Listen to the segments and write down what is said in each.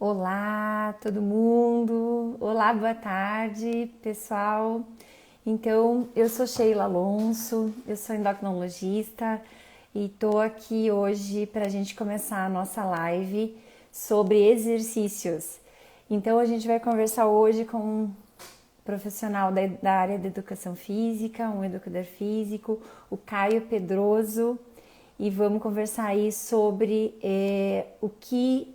Olá, todo mundo. Olá, boa tarde, pessoal. Então, eu sou Sheila Alonso, eu sou endocrinologista e estou aqui hoje para a gente começar a nossa live sobre exercícios. Então, a gente vai conversar hoje com um profissional da área da educação física, um educador físico, o Caio Pedroso, e vamos conversar aí sobre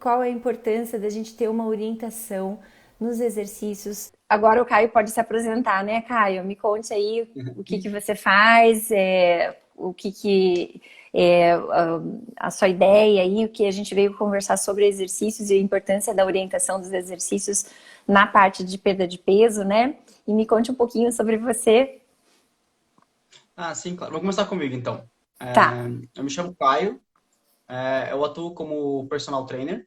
qual é a importância da gente ter uma orientação nos exercícios. Agora o Caio pode se apresentar, né, Caio? Me conte aí o que você faz, o que é a sua ideia aí, o que a gente veio conversar sobre exercícios e a importância da orientação dos exercícios na parte de perda de peso, né? E me conte um pouquinho sobre você. Ah, sim, claro. Vou começar comigo, então. Tá. Eu me chamo Caio, eu atuo como personal trainer.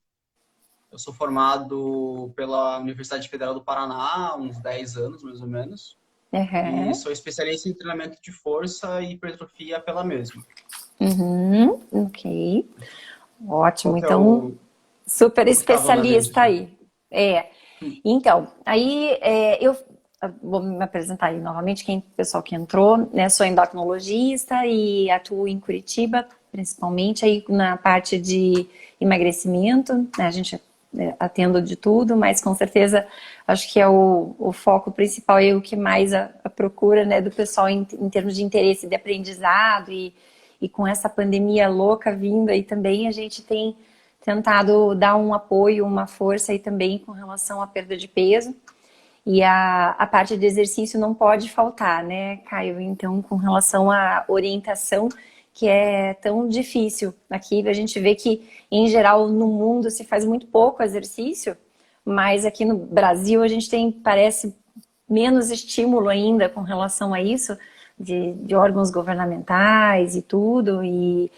Eu sou formado pela Universidade Federal do Paraná há uns 10 anos, mais ou menos. E Uhum. sou especialista em treinamento de força e hipertrofia pela mesma. Uhum. Ok. Qual Ótimo. que é Então, o... super Qual que tá a bola na rede especialista aqui? aí. É. Então, aí eu vou me apresentar aí novamente, pessoal que entrou, né? Sou endocrinologista e atuo em Curitiba, principalmente aí na parte de emagrecimento, né? A gente atendo de tudo, mas com certeza acho que é o foco principal e o que mais a procura, né, do pessoal em termos de interesse de aprendizado e com essa pandemia louca vindo aí também, a gente tem tentado dar um apoio, uma força aí também com relação à perda de peso. E a parte de exercício não pode faltar, né, Caio? Então, com relação à orientação, que é tão difícil. Aqui a gente vê que, em geral, no mundo se faz muito pouco exercício, mas aqui no Brasil a gente tem, parece, menos estímulo ainda com relação a isso, de órgãos governamentais e tudo, e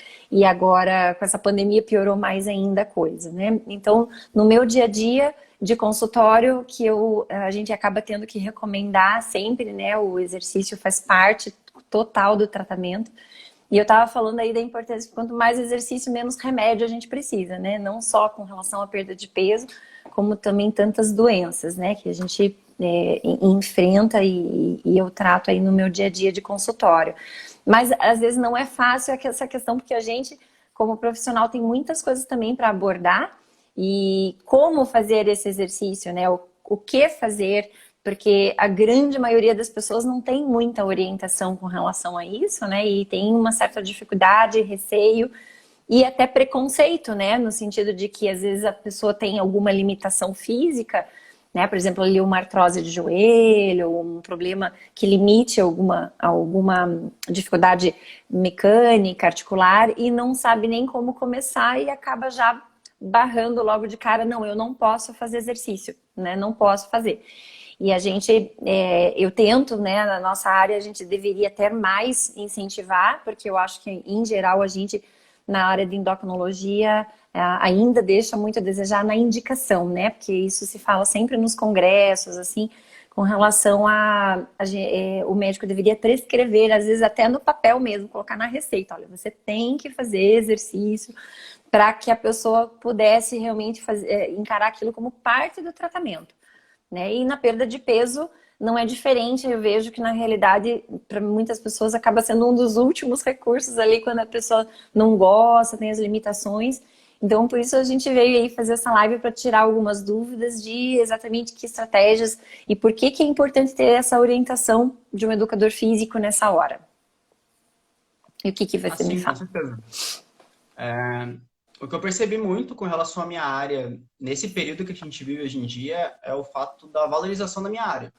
agora com essa pandemia piorou mais ainda a coisa, né? Então, no meu dia a dia de consultório, a gente acaba tendo que recomendar sempre, né? O exercício faz parte total do tratamento. E eu estava falando aí da importância que quanto mais exercício, menos remédio a gente precisa, né? Não só com relação à perda de peso, como também tantas doenças, né? Que a gente enfrenta e eu trato aí no meu dia a dia de consultório. Mas às vezes não é fácil essa questão, porque a gente, como profissional, tem muitas coisas também para abordar e como fazer esse exercício, né? O que fazer, porque a grande maioria das pessoas não tem muita orientação com relação a isso, né? E tem uma certa dificuldade, receio e até preconceito, né? No sentido de que às vezes a pessoa tem alguma limitação física, né? Por exemplo, ali uma artrose de joelho, um problema que limite alguma dificuldade mecânica, articular, e não sabe nem como começar e acaba já barrando logo de cara, não, eu não posso fazer exercício, né? Não posso fazer. E a gente, eu tento, né, na nossa área, a gente deveria até mais incentivar, porque eu acho que, em geral, a gente, na área de endocrinologia, ainda deixa muito a desejar na indicação, né? Porque isso se fala sempre nos congressos, assim, com relação o médico deveria prescrever, às vezes até no papel mesmo, colocar na receita, olha, você tem que fazer exercício para que a pessoa pudesse realmente encarar aquilo como parte do tratamento, né? E na perda de peso não é diferente. Eu vejo que na realidade, para muitas pessoas, acaba sendo um dos últimos recursos ali quando a pessoa não gosta, tem as limitações. Então, por isso a gente veio aí fazer essa live para tirar algumas dúvidas de exatamente que estratégias e por que é importante ter essa orientação de um educador físico nessa hora. E o que Ah, você me sim, com fala? certeza. O que eu percebi muito com relação à minha área, nesse período que a gente vive hoje em dia, é o fato da valorização da minha área.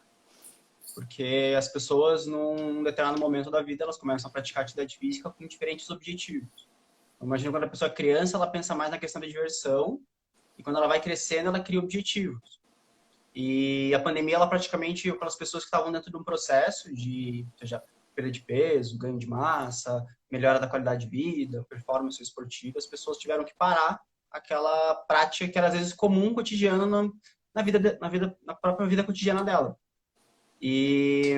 Porque as pessoas, num determinado momento da vida, elas começam a praticar atividade física com diferentes objetivos. Eu imagino quando a pessoa é criança, ela pensa mais na questão da diversão, e quando ela vai crescendo, ela cria objetivos. E a pandemia, ela praticamente, para as pessoas que estavam dentro de um processo de, seja, perda de peso, ganho de massa, melhora da qualidade de vida, performance esportiva, as pessoas tiveram que parar aquela prática que era às vezes comum, cotidiana na própria vida cotidiana dela. E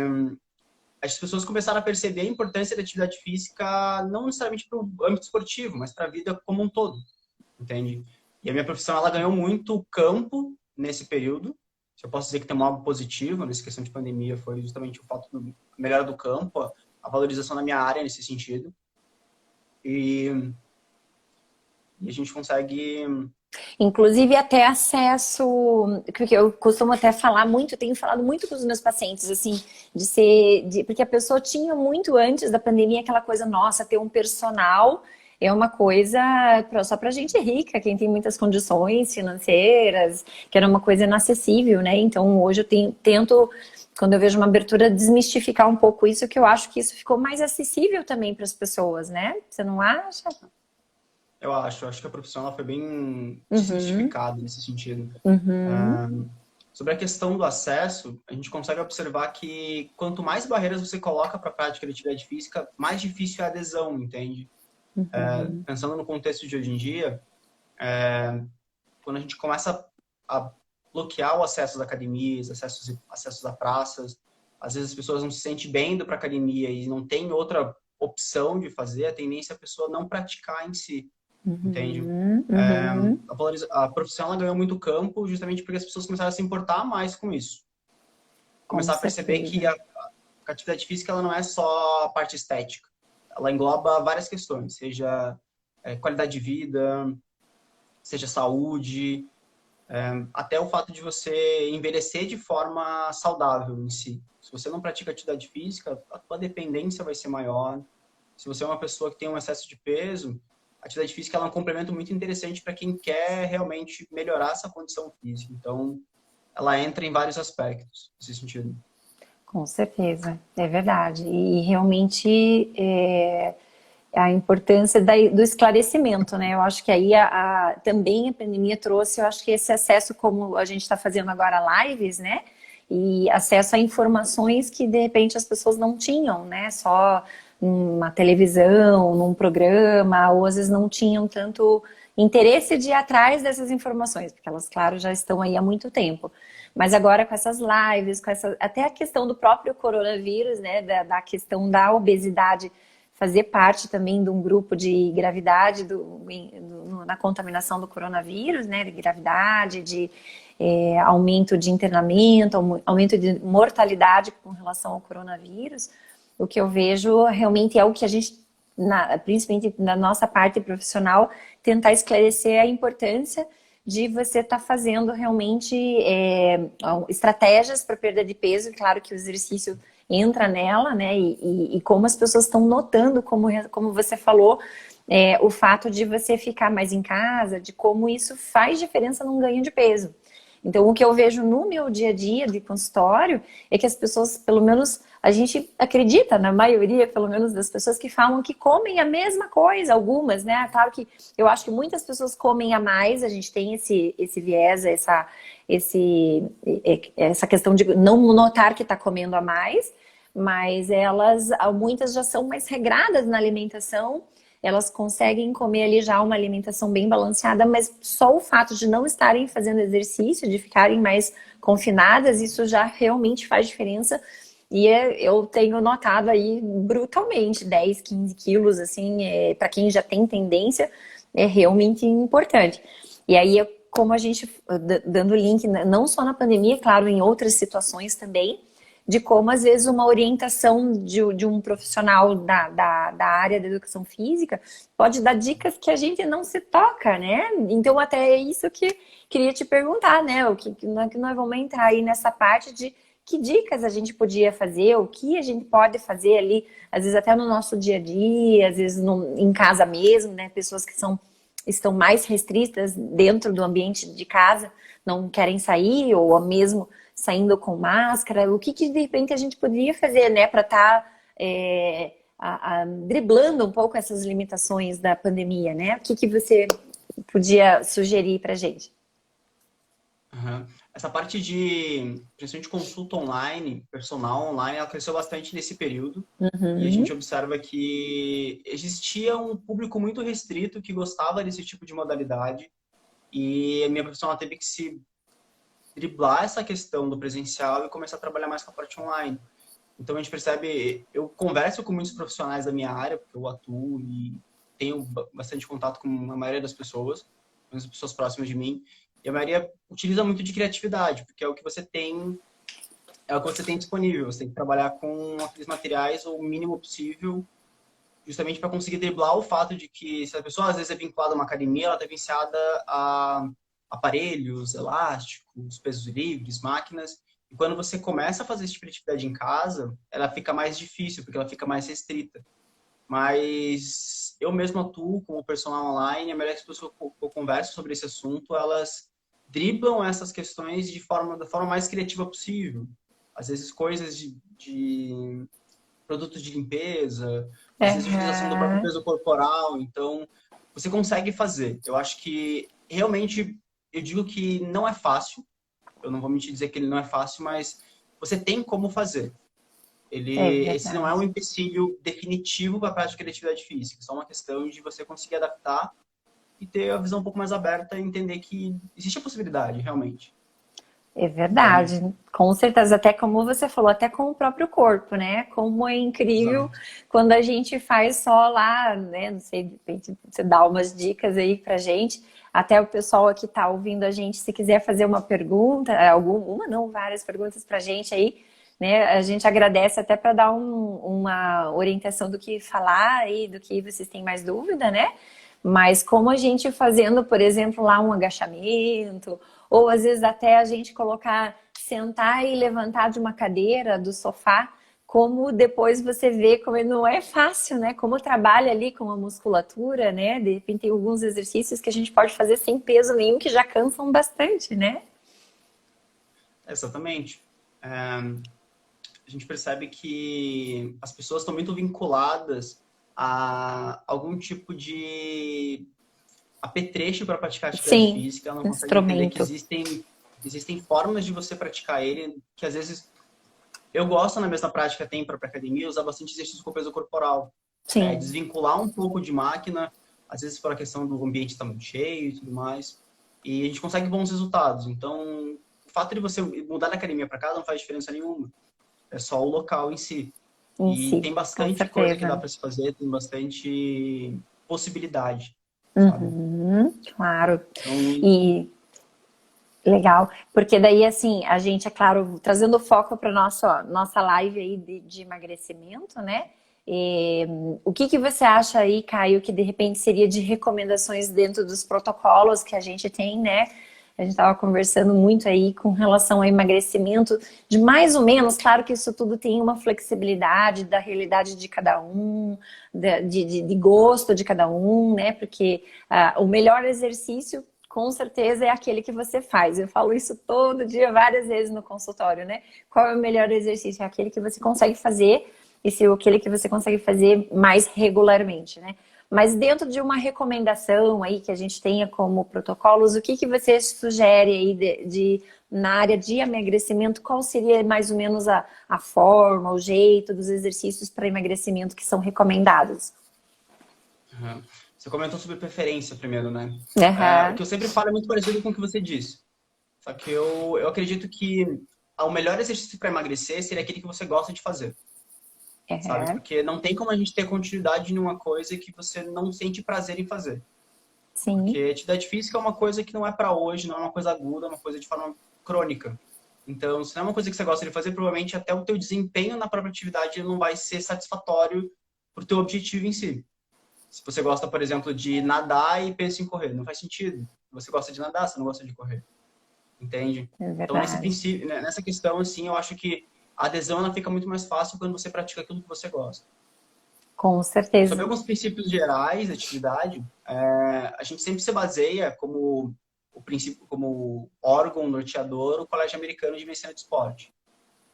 as pessoas começaram a perceber a importância da atividade física não necessariamente para o âmbito esportivo, mas para a vida como um todo, entende? E a minha profissão, ela ganhou muito campo nesse período. Se eu posso dizer que tem um algo positivo nessa questão de pandemia, foi justamente o fato da melhora do campo, a valorização da minha área nesse sentido. E, e a gente consegue... Inclusive até acesso, porque eu costumo até falar muito, tenho falado muito com os meus pacientes, assim, porque a pessoa tinha muito antes da pandemia aquela coisa, nossa, ter um personal é uma coisa só pra gente rica, quem tem muitas condições financeiras, que era uma coisa inacessível, né? Então hoje eu tento, quando eu vejo uma abertura, desmistificar um pouco isso, que eu acho que isso ficou mais acessível também para as pessoas, né? Você não acha? Eu acho que a profissão ela foi bem Uhum, desmistificada nesse sentido. uhum, Sobre a questão do acesso, a gente consegue observar que quanto mais barreiras você coloca para a prática de atividade física, mais difícil é a adesão, entende? uhum. Pensando no contexto de hoje em dia, quando a gente começa a bloquear o acesso às academias, acessos a praças, às vezes as pessoas não se sentem bem indo para academia e não tem outra opção de fazer, a tendência é a pessoa não praticar em si, entende? Uhum, uhum, A profissão ela ganhou muito campo justamente porque as pessoas começaram a se importar mais com isso. com Começar a perceber que certeza. a atividade física ela não é só a parte estética. Ela engloba várias questões, seja qualidade de vida, seja saúde, até o fato de você envelhecer de forma saudável em si. Se você não pratica atividade física, a tua dependência vai ser maior. Se você é uma pessoa que tem um excesso de peso, a atividade física ela é um complemento muito interessante para quem quer realmente melhorar essa condição física. Então, ela entra em vários aspectos nesse sentido. Com certeza, é verdade. E realmente a importância do esclarecimento, né? Eu acho que aí também a pandemia trouxe, eu acho que esse acesso, como a gente está fazendo agora lives, né? E acesso a informações que de repente as pessoas não tinham, né? Só numa televisão, num programa, ou às vezes não tinham tanto interesse de ir atrás dessas informações, porque elas, claro, já estão aí há muito tempo. Mas agora com essas lives, até a questão do próprio coronavírus, né? Da questão da obesidade fazer parte também de um grupo de gravidade na contaminação do coronavírus, né, de gravidade, de aumento de internamento, aumento de mortalidade com relação ao coronavírus. O que eu vejo realmente é o que a gente, principalmente na nossa parte profissional, tentar esclarecer a importância de você estar fazendo realmente estratégias para perda de peso. Claro que o exercício entra nela, né? E como as pessoas estão notando, como você falou, o fato de você ficar mais em casa, de como isso faz diferença num ganho de peso. Então, o que eu vejo no meu dia a dia de consultório é que as pessoas, pelo menos, a gente acredita, na maioria, pelo menos, das pessoas que falam que comem a mesma coisa, algumas, né? Claro que eu acho que muitas pessoas comem a mais, a gente tem esse viés, essa questão de não notar que está comendo a mais, mas muitas já são mais regradas na alimentação, elas conseguem comer ali já uma alimentação bem balanceada, mas só o fato de não estarem fazendo exercício, de ficarem mais confinadas, isso já realmente faz diferença. E eu tenho notado aí brutalmente 10, 15 quilos, assim, para quem já tem tendência, é realmente importante. E aí, como a gente, dando link, não só na pandemia, claro, em outras situações também, de como às vezes uma orientação de um profissional da área da educação física pode dar dicas que a gente não se toca, né? Então até é isso que queria te perguntar, né? O que nós vamos entrar aí nessa parte de que dicas a gente podia fazer, o que a gente pode fazer ali, às vezes até no nosso dia a dia, às vezes em casa mesmo, né? Pessoas que estão mais restritas dentro do ambiente de casa, não querem sair, ou mesmo saindo com máscara, o que de repente a gente poderia fazer, né, para estar driblando um pouco essas limitações da pandemia, né? O que você podia sugerir para gente? Uhum. Essa parte de, principalmente consulta online, personal online, ela cresceu bastante nesse período. E a gente Uhum, observa que existia um público muito restrito que gostava desse tipo de modalidade. E a minha profissão ela teve que se driblar essa questão do presencial e começar a trabalhar mais com a parte online. Então a gente percebe, eu converso com muitos profissionais da minha área, porque eu atuo e tenho bastante contato com a maioria das pessoas. as pessoas próximas de mim, e a maioria utiliza muito de criatividade, porque é o que você tem, é o que você tem disponível. Você tem que trabalhar com aqueles materiais o mínimo possível, justamente para conseguir driblar o fato de que se a pessoa às vezes é vinculada a uma academia, ela está viciada a aparelhos, elásticos, pesos livres, máquinas. E quando você começa a fazer esse tipo de atividade em casa, ela fica mais difícil, porque ela fica mais restrita. Mas eu mesmo atuo como personal online, a maioria das pessoas que eu converso sobre esse assunto, elas driblam essas questões da forma mais criativa possível. Às vezes coisas de produtos de limpeza, às vezes utilização do próprio Aham. peso corporal. Então, você consegue fazer. Eu acho que realmente, eu digo que não é fácil. Eu não vou mentir dizer que ele não é fácil, mas você tem como fazer. É Esse não é verdade. um empecilho definitivo para a prática de atividade física. É só uma questão de você conseguir adaptar e ter a visão um pouco mais aberta e entender que existe a possibilidade, realmente. É Entende? verdade, com certeza, até como você falou, até com o próprio corpo, né? Como é incrível Exato. quando a gente faz só lá, né? Não sei, de repente você dá umas dicas aí pra gente, até o pessoal que tá ouvindo a gente, se quiser fazer uma pergunta, uma não, várias perguntas pra gente aí, né? A gente agradece até para dar uma orientação do que falar e do que vocês têm mais dúvida, né? Mas como a gente fazendo, por exemplo, lá um agachamento, ou às vezes até a gente colocar, sentar e levantar de uma cadeira, do sofá, como depois você vê como não é fácil, né? Como trabalha ali com a musculatura, né? De repente tem alguns exercícios que a gente pode fazer sem peso nenhum, que já cansam bastante, né? Exatamente. A gente percebe que as pessoas estão muito vinculadas a algum tipo de apetrecho para praticar atividade Sim, física, ela não consegue entender que instrumento. existem formas de você praticar ele, que às vezes eu gosto na mesma prática, tem para academia, usar bastante exercício com peso corporal. Sim, Desvincular um pouco de máquina, às vezes por a questão do ambiente estar muito cheio e tudo mais, e a gente consegue bons resultados. Então, o fato de você mudar da academia para casa não faz diferença nenhuma. É só o local em si. em E si, tem com bastante coisa que dá certeza. para se fazer, tem bastante possibilidade, sabe? Uhum, claro. Então, E legal, porque daí assim, a gente, é claro, trazendo foco para nossa live aí de emagrecimento, né? E, o que que você acha aí, Caio, que de repente seria de recomendações dentro dos protocolos que a gente tem, né? A gente estava conversando muito aí com relação ao emagrecimento, de mais ou menos, claro que isso tudo tem uma flexibilidade da realidade de cada um, de gosto de cada um, né? Porque o melhor exercício com certeza é aquele que você faz. Eu falo isso todo dia, várias vezes no consultório, né? Qual é o melhor exercício? É aquele que você consegue fazer, e se aquele que você consegue fazer mais regularmente, né? Mas dentro de uma recomendação aí que a gente tenha como protocolos, o que que você sugere aí na área de emagrecimento? Qual seria mais ou menos a forma, o jeito dos exercícios para emagrecimento que são recomendados? uhum. Você comentou sobre preferência primeiro, né? O Aham, que eu sempre falo é muito parecido com o que você disse. Só que eu acredito que o melhor exercício para emagrecer seria aquele que você gosta de fazer, sabe? aham, Porque não tem como a gente ter continuidade em uma coisa que você não sente prazer em fazer. Porque sim, atividade física é uma coisa que não é para hoje, não é uma coisa aguda, é uma coisa de forma crônica. Então, se não é uma coisa que você gosta de fazer, provavelmente até o teu desempenho na própria atividade não vai ser satisfatório para o teu objetivo em si. Se você gosta, por exemplo, de nadar e pensa em correr, não faz sentido. Você gosta de nadar, você não gosta de correr, entende? é Então, nesse verdade. princípio, nessa questão, assim, eu acho que a adesão ela fica muito mais fácil quando você pratica aquilo que você gosta. Com Sobre certeza. alguns princípios gerais da atividade, a gente sempre se baseia como o princípio, como órgão norteador, o Colégio Americano de Medicina de Esporte.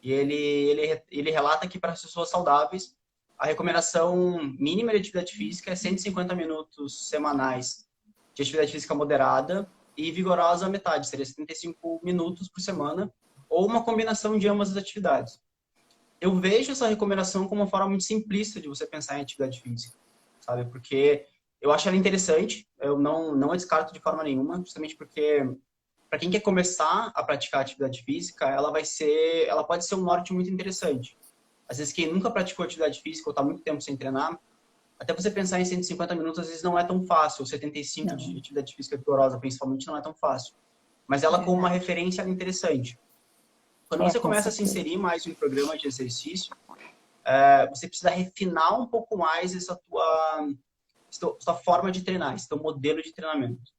E ele relata que para as pessoas saudáveis, a recomendação mínima de atividade física é 150 minutos semanais de atividade física moderada e vigorosa à metade, seria 75 minutos por semana, ou uma combinação de ambas as atividades. Eu vejo essa recomendação como uma forma muito simplista de você pensar em atividade física, sabe? Porque eu acho ela interessante, eu não a descarto de forma nenhuma, justamente porque para quem quer começar a praticar atividade física, ela pode ser um norte muito interessante. Às vezes quem nunca praticou atividade física ou está muito tempo sem treinar, Até você pensar em 150 minutos, às vezes não é tão fácil. Ou 75 Não, de atividade física vigorosa, principalmente, não é tão fácil. Mas ela, como uma verdade. referência, ela é interessante. Quando É, você com começa a se certeza. inserir mais em um programa de exercício, você precisa refinar um pouco mais essa tua forma de treinar, esse teu modelo de treinamento.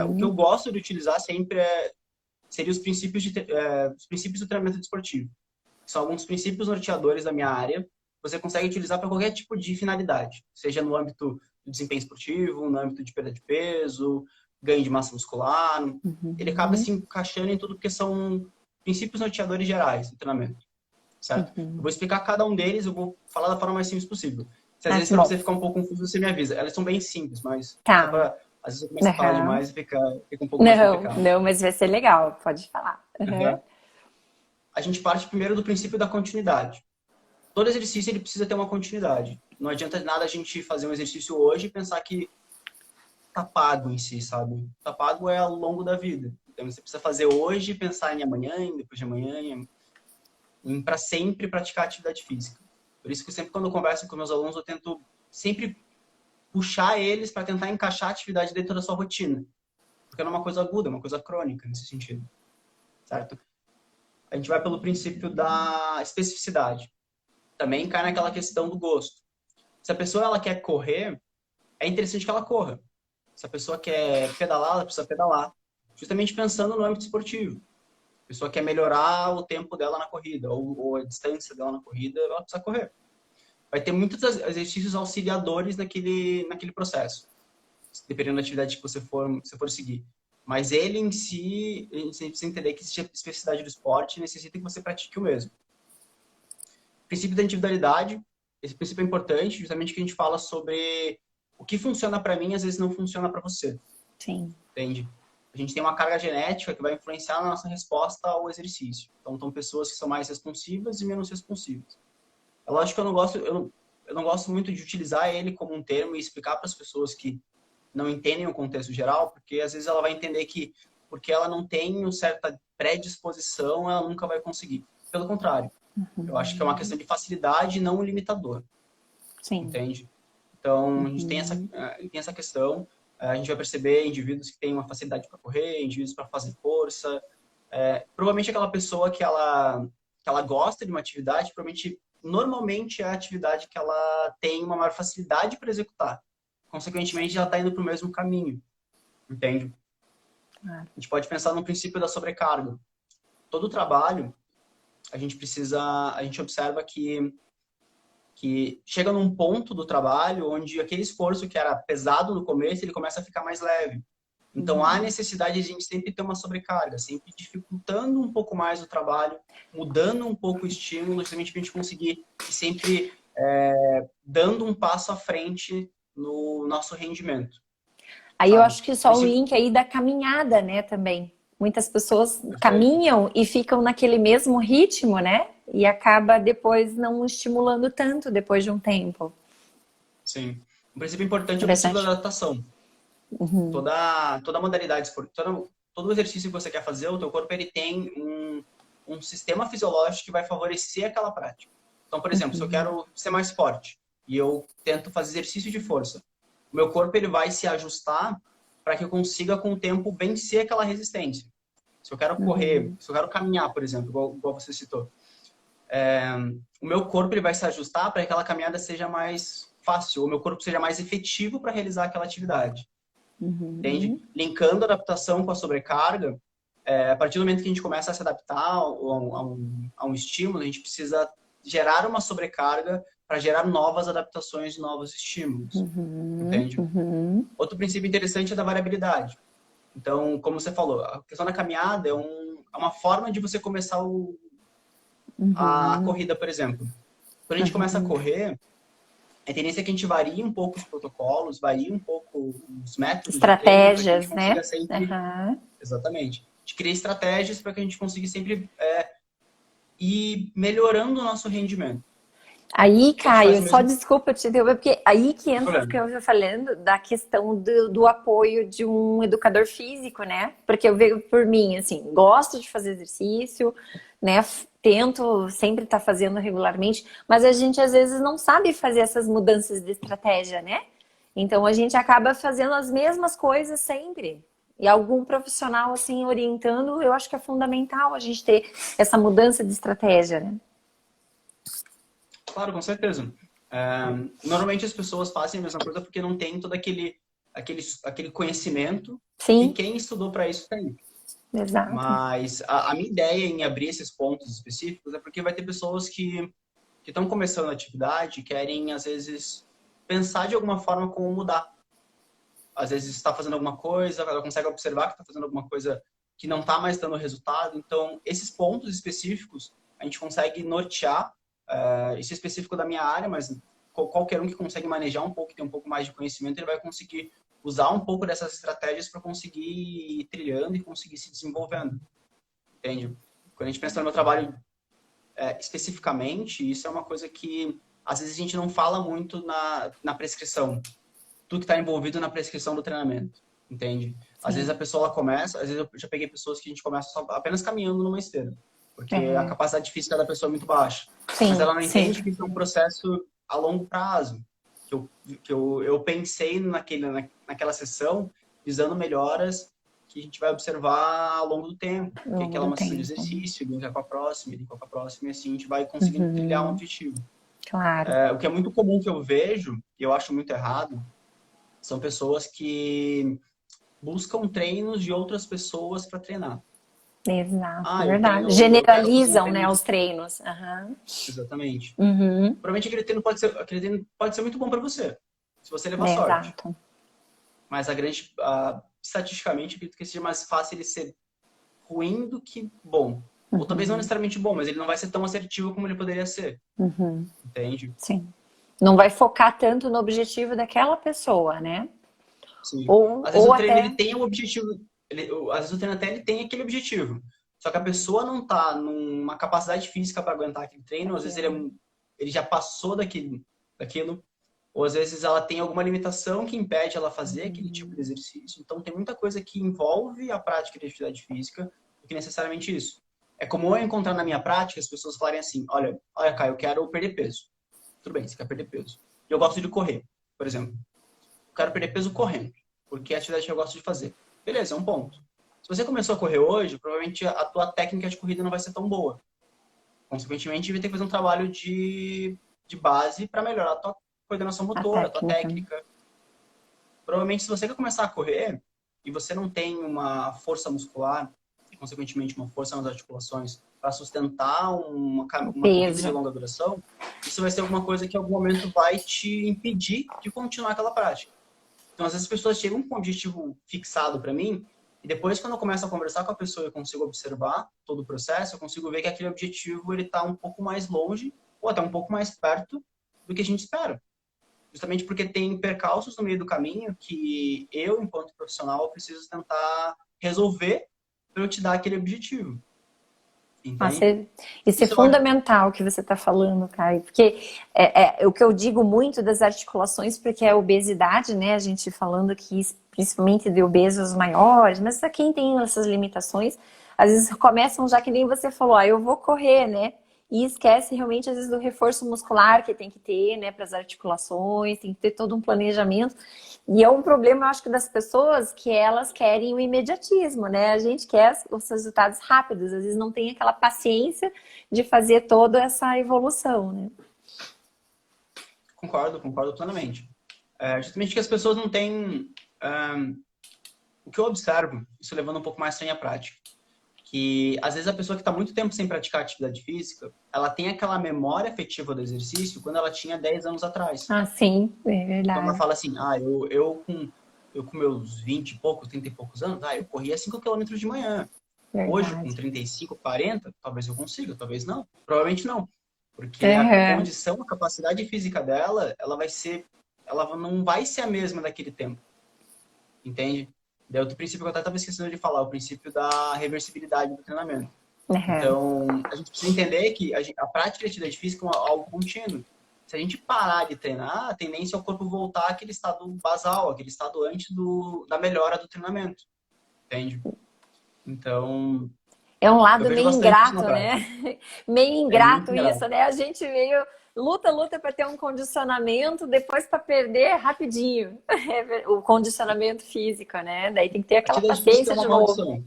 O que eu Uhum, gosto de utilizar sempre seria os princípios do treinamento desportivo. São alguns princípios norteadores da minha área. Você consegue utilizar para qualquer tipo de finalidade, seja no âmbito do desempenho esportivo, no âmbito de perda de peso, ganho de massa muscular. Ele acaba uhum, se encaixando em tudo porque são princípios norteadores gerais do treinamento, certo? Eu uhum. vou explicar cada um deles, eu vou falar da forma mais simples possível. Se às Ah, vezes que para bom. você ficar um pouco confuso, você me avisa. Elas são bem simples, mas só Tá. para às vezes eu começo a falar Aham. demais e fica um pouco mais Não, complicado. não, mas vai ser legal. Pode falar. Aham. Uhum. A gente parte primeiro do princípio da continuidade. Todo exercício ele precisa ter uma continuidade. Não adianta nada a gente fazer um exercício hoje e pensar que tá pago em si, sabe? Tá pago é ao longo da vida. Então você precisa fazer hoje e pensar em amanhã, em depois de amanhã, em para sempre praticar atividade física. Por isso que sempre quando eu converso com meus alunos, eu tento sempre puxar eles para tentar encaixar a atividade dentro da sua rotina. Porque não é uma coisa aguda, é uma coisa crônica nesse sentido, certo? A gente vai pelo princípio da especificidade. Também cai naquela questão do gosto. Se a pessoa ela quer correr, é interessante que ela corra. Se a pessoa quer pedalar, ela precisa pedalar. Justamente pensando no âmbito esportivo. A pessoa quer melhorar o tempo dela na corrida, ou a distância dela na corrida, ela precisa correr. Vai ter muitos exercícios auxiliadores naquele processo, dependendo da atividade que você for seguir. Mas ele em si, a gente precisa entender que existe a especificidade do esporte e necessita que você pratique o mesmo. Princípio da individualidade, esse princípio é importante, justamente que a gente fala sobre o que funciona para mim, às vezes não funciona para você, Sim. entende? A gente tem uma carga genética que vai influenciar na nossa resposta ao exercício. Então, são pessoas que são mais responsivas e menos responsivas. É lógico que eu não gosto muito de utilizar ele como um termo e explicar para as pessoas que não entendem o contexto geral, porque às vezes ela vai entender que porque ela não tem uma certa predisposição, ela nunca vai conseguir. Pelo contrário, eu acho que é uma questão de facilidade e não um limitador, Sim. entende? Então, a gente tem essa, Uhum. tem essa questão. A gente vai perceber indivíduos que têm uma facilidade para correr, indivíduos para fazer força. Provavelmente aquela pessoa que ela gosta de uma atividade, normalmente é a atividade que ela tem uma maior facilidade para executar. Consequentemente, ela está indo para o mesmo caminho, entende? Claro. A gente pode pensar no princípio da sobrecarga. Todo trabalho, a gente observa que chega num ponto do trabalho onde aquele esforço que era pesado no começo, ele começa a ficar mais leve. Então, há Uhum. necessidade de a gente sempre ter uma sobrecarga, sempre dificultando um pouco mais o trabalho, mudando um pouco o estímulo, justamente para a gente conseguir ir sempre dando um passo à frente no nosso rendimento, Aí eu sabe? acho que só o Principalmente. link aí da caminhada, né, também. Muitas pessoas caminham e ficam naquele mesmo ritmo, né? E acaba depois não estimulando tanto depois de um tempo. Sim. Um princípio importante é o princípio da Interessante. adaptação. Toda modalidade, todo exercício que você quer fazer, o teu corpo ele tem um sistema fisiológico que vai favorecer aquela prática. Então, por exemplo, se eu quero ser mais forte e eu tento fazer exercício de força, o meu corpo ele vai se ajustar para que eu consiga com o tempo vencer aquela resistência. Se eu quero correr, Uhum. se eu quero caminhar, por exemplo, igual você citou, o meu corpo ele vai se ajustar para que aquela caminhada seja mais fácil, o meu corpo seja mais efetivo para realizar aquela atividade. Entende? Uhum. Linkando a adaptação com a sobrecarga, a partir do momento que a gente começa a se adaptar a um estímulo, a gente precisa gerar uma sobrecarga para gerar novas adaptações e novos estímulos. Uhum. Entende? Uhum. Outro princípio interessante é da variabilidade. Então, como você falou, a questão da caminhada é uma forma de você começar a Uhum. corrida, por exemplo. Quando a gente começa a Uhum. correr, a tendência é que a gente varie um pouco os protocolos, varie um pouco os métodos de treino para que a gente Estratégias, consiga né? sempre. Uhum. Exatamente. A gente cria estratégias para que a gente consiga sempre ir melhorando o nosso rendimento. Aí, A gente faz Caio, o só mesmo desculpa te interromper, porque aí que entra o que problema. eu já falando da questão do apoio de um educador físico, né? Porque eu vejo por mim, assim, gosto de fazer exercício, né? Tento sempre estar fazendo regularmente, mas a gente às vezes não sabe fazer essas mudanças de estratégia, né? Então a gente acaba fazendo as mesmas coisas sempre. E algum profissional assim orientando, eu acho que é fundamental a gente ter essa mudança de estratégia, né? Claro, com certeza. É, normalmente as pessoas fazem a mesma coisa porque não tem todo aquele conhecimento que Sim, quem estudou para isso tem. exato. Mas a minha ideia em abrir esses pontos específicos é porque vai ter pessoas que estão começando a atividade e querem, às vezes, pensar de alguma forma como mudar. Às vezes está fazendo alguma coisa, ela consegue observar que está fazendo alguma coisa que não está mais dando resultado. Então, esses pontos específicos, a gente consegue nortear. Isso é específico da minha área, mas qualquer um que consegue manejar um pouco, ter um pouco mais de conhecimento, ele vai conseguir usar um pouco dessas estratégias para conseguir ir trilhando e conseguir se desenvolvendo. Entende? Quando a gente pensa no meu trabalho especificamente, isso é uma coisa que às vezes a gente não fala muito na prescrição. Tu que está envolvido na prescrição do treinamento, entende? Às vezes Sim. a pessoa ela começa, às vezes eu já peguei pessoas que a gente começa apenas caminhando numa esteira, porque a É. capacidade física da pessoa é muito baixa. Mas Sim, ela não sim. entende que isso é um processo a longo prazo. Que eu pensei naquela sessão visando melhoras que a gente vai observar ao longo do tempo. Ao Que é longo aquela do uma sessão de tempo. exercício, linka com a próxima, linka com a próxima, e assim a gente vai conseguindo trilhar um Uhum, objetivo. claro. O que é muito comum que eu vejo, e eu acho muito errado, são pessoas que buscam treinos de outras pessoas para treinar. Exato, Ah, verdade. eu quero fazer um Generalizam, treino né, de... os treinos. Aham. Exatamente. Uhum, Provavelmente aquele treino pode ser muito bom para você, se você levar sorte. exato. Mas estatisticamente, eu acredito que seja mais fácil ele ser ruim do que bom. Ou talvez não Uhum, necessariamente bom, mas ele não vai ser tão assertivo como ele poderia ser. uhum, Entende? sim. Não vai focar tanto no objetivo daquela pessoa, né? Sim. Ou, Às vezes ou o treino até. ele tem um objetivo, às vezes o treino até ele tem aquele objetivo. Só que a pessoa não tá numa capacidade física para aguentar aquele treino, às vezes Aquilo. ele já passou daquilo, ou às vezes ela tem alguma limitação que impede ela fazer aquele tipo de exercício. Então tem muita coisa que envolve a prática de atividade física do que necessariamente isso. É comum eu encontrar na minha prática as pessoas falarem assim: olha, Caio, eu quero perder peso. Tudo bem, você quer perder peso. Eu gosto de correr, por exemplo. Eu quero perder peso correndo, porque é a atividade que eu gosto de fazer. Beleza, é um ponto. Se você começou a correr hoje, provavelmente a tua técnica de corrida não vai ser tão boa. Consequentemente, vai ter que fazer um trabalho de base para melhorar a tua coordenação A motora, a tua técnica. técnica. Provavelmente, se você quer começar a correr e você não tem uma força muscular e, consequentemente, uma força nas articulações para sustentar O uma corrida de peso. longa duração, isso vai ser alguma coisa que, em algum momento, vai te impedir de continuar aquela prática. Então, às vezes, as pessoas chegam com um objetivo fixado para mim, e depois, quando eu começo a conversar com a pessoa, eu consigo observar todo o processo, eu consigo ver que aquele objetivo ele está um pouco mais longe, ou até um pouco mais perto do que a gente espera. Justamente porque tem percalços no meio do caminho que eu, enquanto profissional, preciso tentar resolver para eu te dar aquele objetivo. Nossa, Entende? isso é Isso eu acho. fundamental que você está falando, Caio, porque é o que eu digo muito das articulações, porque é a obesidade, né? A gente falando aqui principalmente de obesos maiores, mas para quem tem essas limitações, às vezes começam já que nem você falou, eu vou correr, né? E esquece realmente, às vezes, do reforço muscular que tem que ter, né, para as articulações, tem que ter todo um planejamento. E é um problema, eu acho que das pessoas que elas querem o imediatismo, né? A gente quer os resultados rápidos, às vezes não tem aquela paciência de fazer toda essa evolução, né? Concordo plenamente. Justamente que as pessoas não têm. O que eu observo, isso levando um pouco mais à minha prática, que às vezes a pessoa que está muito tempo sem praticar atividade física, ela tem aquela memória afetiva do exercício quando ela tinha 10 anos atrás. Ah, sim, é Então ela verdade. fala assim, eu com meus 20 e poucos, 30 e poucos anos, eu corria 5 quilômetros de manhã. Hoje, com Verdade. 35, 40, talvez eu consiga, talvez não. Provavelmente não. Porque a Uhum. condição, a capacidade física dela, ela não vai ser a mesma daquele tempo. Entende? Daí outro princípio que eu até estava esquecendo de falar, o princípio da reversibilidade do treinamento. Uhum. Então, a gente precisa entender que a prática de atividade física é algo contínuo. se a gente parar de treinar, a tendência é o corpo voltar àquele estado basal, aquele estado antes da melhora do treinamento, entende? Então, É um eu lado vejo meio bastante isso na ingrato, prática. né? Meio É muito ingrato grave. isso, né? A gente meio luta para ter um condicionamento, depois para perder rapidinho. O condicionamento físico, né? Daí tem que ter aquela Atividade física é paciência uma de novo. maldição.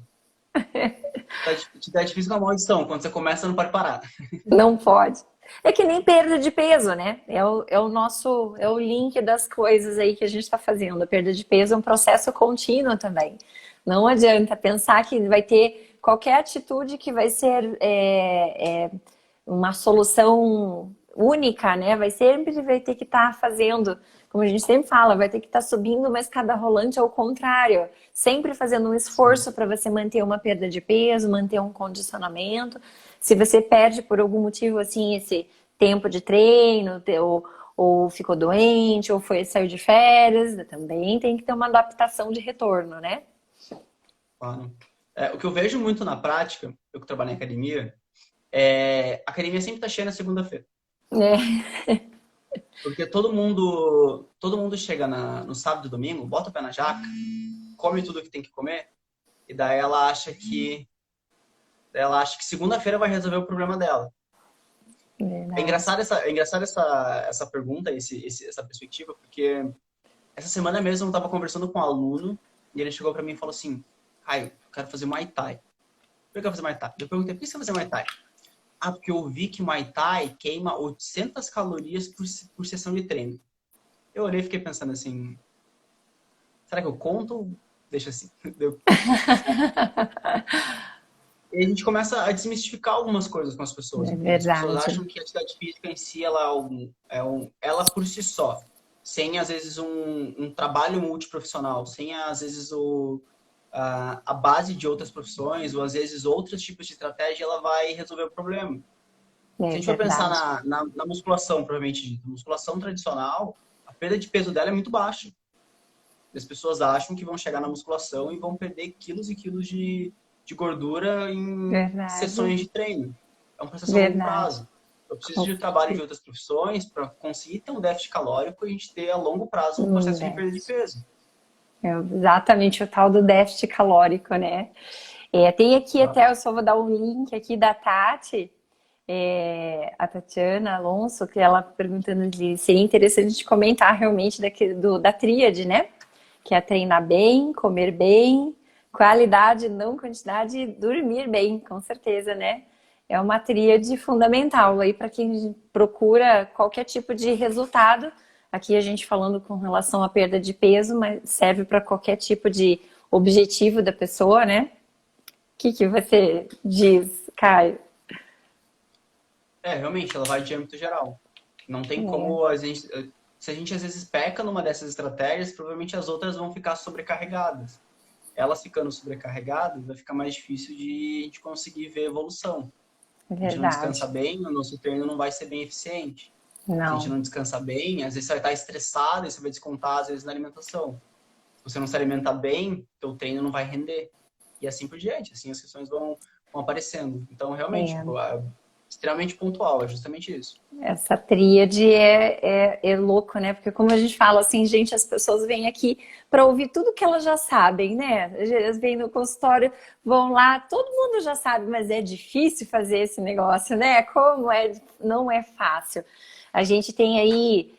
Atividade física é uma maldição. Quando você começa, não pode parar. Não pode. É que nem perda de peso, né? É o link das coisas aí que a gente está fazendo. A perda de peso é um processo contínuo também. Não adianta pensar que vai ter qualquer atitude que vai ser uma solução única, né? Vai ter que estar fazendo, como a gente sempre fala, vai ter que estar subindo uma escada rolante ao contrário, sempre fazendo um Sim. esforço para você manter uma perda de peso, manter um condicionamento. Se você perde por algum motivo assim esse tempo de treino, ou ficou doente, ou saiu de férias, também tem que ter uma adaptação de retorno, né? Claro. O que eu vejo muito na prática, eu que trabalho em academia, a academia sempre está cheia na segunda-feira. É, Porque todo mundo chega no sábado e domingo, bota o pé na jaca, come tudo que tem que comer, e daí ela acha que segunda-feira vai resolver o problema dela. verdade. É engraçado essa pergunta, essa perspectiva, porque essa semana mesmo eu estava conversando com um aluno e ele chegou para mim e falou assim: Caio, eu quero fazer Muay Thai. Por que eu quero fazer Muay Thai? Eu perguntei: por que você vai fazer Muay Thai? Ah, porque eu vi que Muay Thai queima 800 calorias por sessão de treino. Eu olhei e fiquei pensando assim: será que eu conto ou deixa assim? E a gente começa a desmistificar algumas coisas com as pessoas, É entende? As pessoas verdade. acham que a atividade física em si, ela por si só, sem às vezes um trabalho multiprofissional, sem às vezes a base de outras profissões, ou às vezes outros tipos de estratégia, ela vai resolver o problema. Se É a gente for pensar verdade. na musculação, provavelmente dita, musculação tradicional, a perda de peso dela é muito baixa. As pessoas acham que vão chegar na musculação e vão perder quilos e quilos de gordura em Verdade. sessões de treino. É um processo a longo Verdade. prazo. Eu preciso Com de trabalho de certeza. outras profissões para conseguir ter um déficit calórico e a gente ter a longo prazo um processo de perda de Déficit. peso. É exatamente o tal do déficit calórico, né? Tem aqui Tá? até, eu só vou dar um link aqui da Tati, a Tatiana Alonso, que ela perguntando de seria interessante de comentar realmente da tríade, né? Que é treinar bem, comer bem, qualidade, não quantidade, e dormir bem, com certeza, né? É uma tríade fundamental aí para quem procura qualquer tipo de resultado. Aqui a gente falando com relação à perda de peso, mas serve para qualquer tipo de objetivo da pessoa, né? O que você diz, Caio? Realmente, ela vai de âmbito geral. Não tem É, como a gente. Se a gente às vezes peca numa dessas estratégias, provavelmente as outras vão ficar sobrecarregadas. Elas ficando sobrecarregadas, vai ficar mais difícil de a gente conseguir ver evolução. é A gente não descansa verdade. bem, o nosso treino não vai ser bem eficiente. Se a gente Não, não descansa bem, às vezes você vai estar estressado e você vai descontar, às vezes, na alimentação. Se você não se alimentar bem, teu treino não vai render. E assim por diante, assim as questões vão aparecendo. Então, realmente, é. tipo, é extremamente pontual, é justamente isso. Essa tríade é louco, né? Porque como a gente fala assim, gente, as pessoas vêm aqui para ouvir tudo que elas já sabem, né? Elas vêm no consultório, vão lá, todo mundo já sabe, mas é difícil fazer esse negócio, né? Não é fácil. A gente tem aí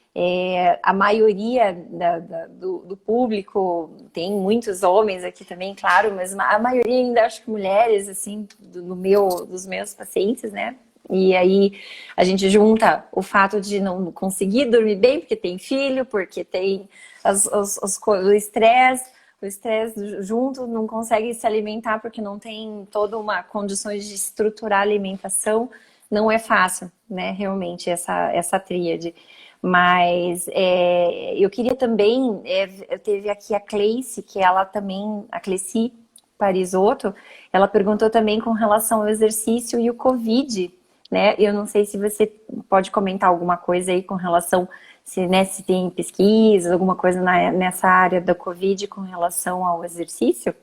a maioria do público, tem muitos homens aqui também, claro, mas a maioria ainda acho que mulheres, assim, dos meus pacientes, né? E aí a gente junta o fato de não conseguir dormir bem porque tem filho, porque tem o estresse junto, não consegue se alimentar porque não tem toda uma condições de estruturar a alimentação. Não é fácil, né? Realmente essa tríade. Mas eu queria também, teve aqui a Cleice, que ela também, a Cleici Parisotto, ela perguntou também com relação ao exercício e o Covid, né? Eu não sei se você pode comentar alguma coisa aí com relação, se tem pesquisas, alguma coisa nessa área da Covid com relação ao exercício.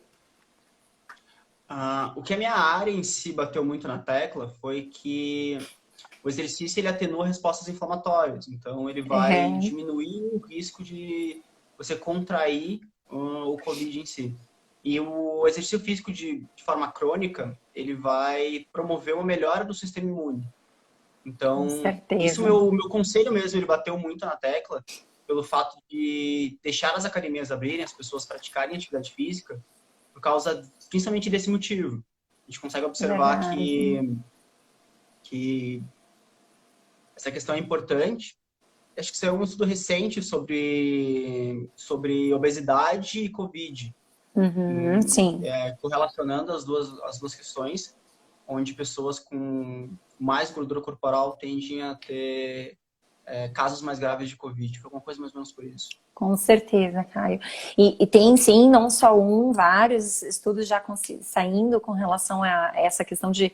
O que a minha área em si bateu muito na tecla foi que o exercício ele atenua respostas inflamatórias. Então, ele vai Uhum. diminuir o risco de você contrair o COVID em si. E o exercício físico de forma crônica, ele vai promover uma melhora do sistema imune. Com Então, isso certeza. meu conselho mesmo, ele bateu muito na tecla pelo fato de deixar as academias abrirem, as pessoas praticarem atividade física, por causa principalmente desse motivo. A gente consegue observar Verdade. que essa questão é importante. Acho que saiu um estudo recente sobre obesidade e Covid, Uhum, sim. correlacionando as duas questões, onde pessoas com mais gordura corporal tendem a ter casos mais graves de Covid. Foi alguma coisa mais ou menos por isso. Com certeza, Caio. E tem sim, não só um, vários estudos já saindo com relação a essa questão de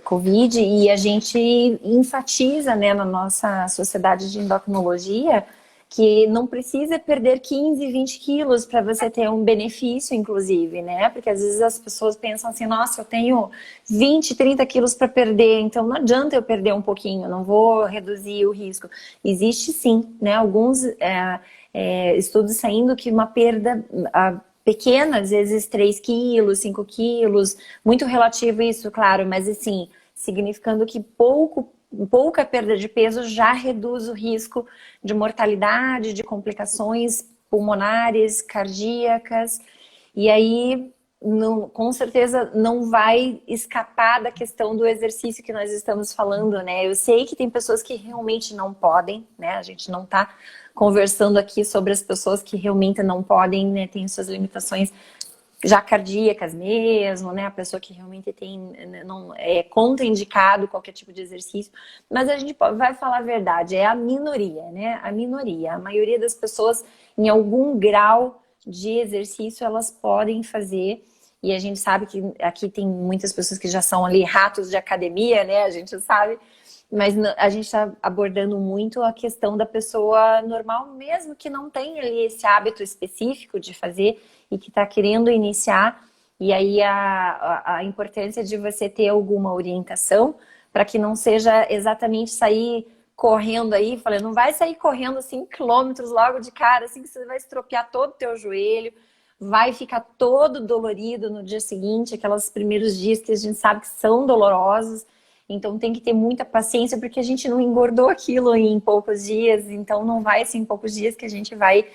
Covid, e a gente enfatiza, né, na nossa sociedade de endocrinologia que não precisa perder 15, 20 quilos para você ter um benefício, inclusive, né? Porque às vezes as pessoas pensam assim, nossa, eu tenho 20, 30 quilos para perder, então não adianta eu perder um pouquinho, não vou reduzir o risco. Existe sim, né? Alguns estudos saindo que uma perda pequena, às vezes 3 quilos, 5 quilos, muito relativo isso, claro, mas assim, significando que pouca perda de peso já reduz o risco de mortalidade, de complicações pulmonares, cardíacas, e aí não, com certeza não vai escapar da questão do exercício que nós estamos falando, né? Eu sei que tem pessoas que realmente não podem, né? A gente não está conversando aqui sobre as pessoas que realmente não podem, né? Tem suas limitações já cardíacas mesmo, né? A pessoa que realmente tem, não é contraindicado qualquer tipo de exercício. Mas a gente vai falar a verdade, é a minoria, né? A minoria. A maioria das pessoas, em algum grau de exercício, elas podem fazer. E a gente sabe que aqui tem muitas pessoas que já são ali ratos de academia, né? A gente sabe. Mas a gente está abordando muito a questão da pessoa normal, mesmo que não tenha ali esse hábito específico de fazer e que está querendo iniciar. E aí a importância de você ter alguma orientação para que não seja exatamente sair correndo aí, falei, não vai sair correndo 5 quilômetros logo de cara, assim que você vai estropiar todo o teu joelho, vai ficar todo dolorido no dia seguinte, aqueles primeiros dias que a gente sabe que são dolorosos. Então tem que ter muita paciência, porque a gente não engordou aquilo em poucos dias, então não vai ser em poucos dias que a gente vai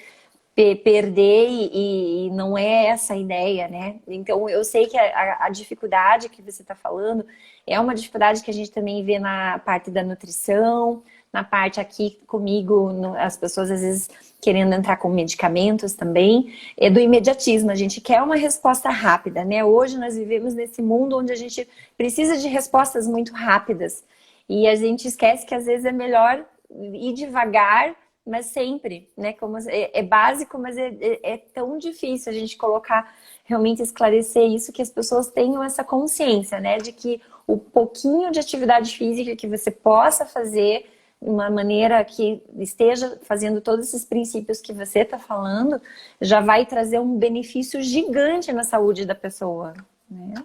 perder e não é essa a ideia, né? Então eu sei que a dificuldade que você está falando é uma dificuldade que a gente também vê na parte da nutrição, na parte aqui comigo, as pessoas às vezes querendo entrar com medicamentos também, é do imediatismo, a gente quer uma resposta rápida, né? Hoje nós vivemos nesse mundo onde a gente precisa de respostas muito rápidas e a gente esquece que às vezes é melhor ir devagar, mas sempre, né? Como é básico, mas é tão difícil a gente colocar, realmente esclarecer isso, que as pessoas tenham essa consciência, né? De que o pouquinho de atividade física que você possa fazer de uma maneira que esteja fazendo todos esses princípios que você está falando, já vai trazer um benefício gigante na saúde da pessoa, né?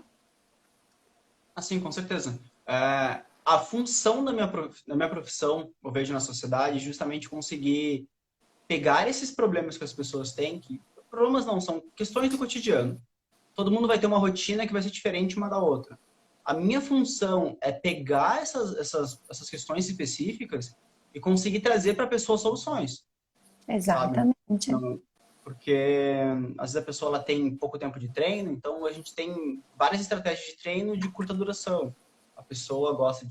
Assim, com certeza. A função da minha profissão, eu vejo na sociedade, é justamente conseguir pegar esses problemas que as pessoas têm, que problemas não, são questões do cotidiano. Todo mundo vai ter uma rotina que vai ser diferente uma da outra. A minha função é pegar essas questões específicas e conseguir trazer para a pessoa soluções, sabe? Exatamente. Não, porque às vezes a pessoa ela tem pouco tempo de treino, então a gente tem várias estratégias de treino de curta duração. A pessoa gosta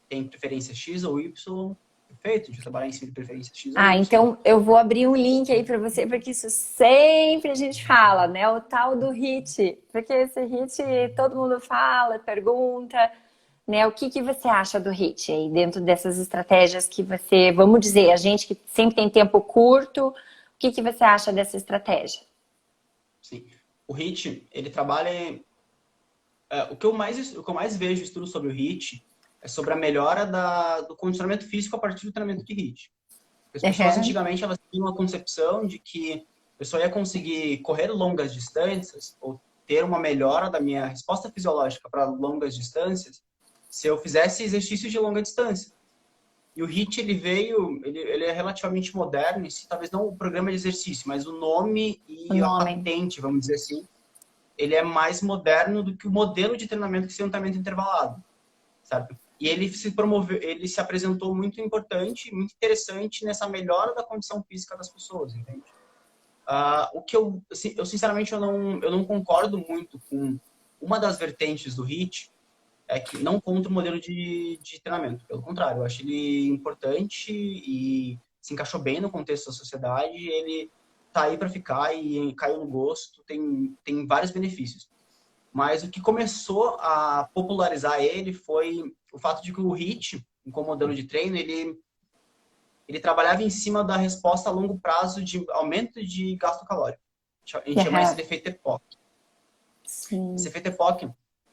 tem preferência X ou Y, perfeito, de trabalhar em cima de preferência X ou Ah, Y. então eu vou abrir um link aí para você, porque isso sempre a gente fala, né? O tal do HIIT. Porque esse HIIT todo mundo fala, pergunta, né? O que que você acha do HIIT aí, dentro dessas estratégias que você, vamos dizer, a gente que sempre tem tempo curto, o que que você acha dessa estratégia? Sim. O HIIT, ele trabalha. O que eu mais vejo estudo sobre o HIIT é sobre a melhora do condicionamento físico a partir do treinamento de HIIT. As pessoas Uhum. antigamente elas tinham a concepção de que a pessoa ia conseguir correr longas distâncias ou ter uma melhora da minha resposta fisiológica para longas distâncias se eu fizesse exercícios de longa distância. E o HIIT, ele é relativamente moderno, e talvez não o programa de exercício, mas o nome O e a nome. patente, vamos dizer assim, ele é mais moderno do que o modelo de treinamento que seria um treinamento intervalado, sabe? E ele se apresentou muito importante, muito interessante nessa melhora da condição física das pessoas, entende? O que eu sinceramente, eu não concordo muito com uma das vertentes do HIIT, é que não contra o modelo de treinamento. Pelo contrário, eu acho ele importante e se encaixou bem no contexto da sociedade. Ele tá aí para ficar e caiu no gosto, tem vários benefícios. Mas o que começou a popularizar ele foi o fato de que o HIIT, como modelo de treino, ele trabalhava em cima da resposta a longo prazo de aumento de gasto calórico. A gente chama isso de efeito EPOC. Esse Sim. efeito EPOC,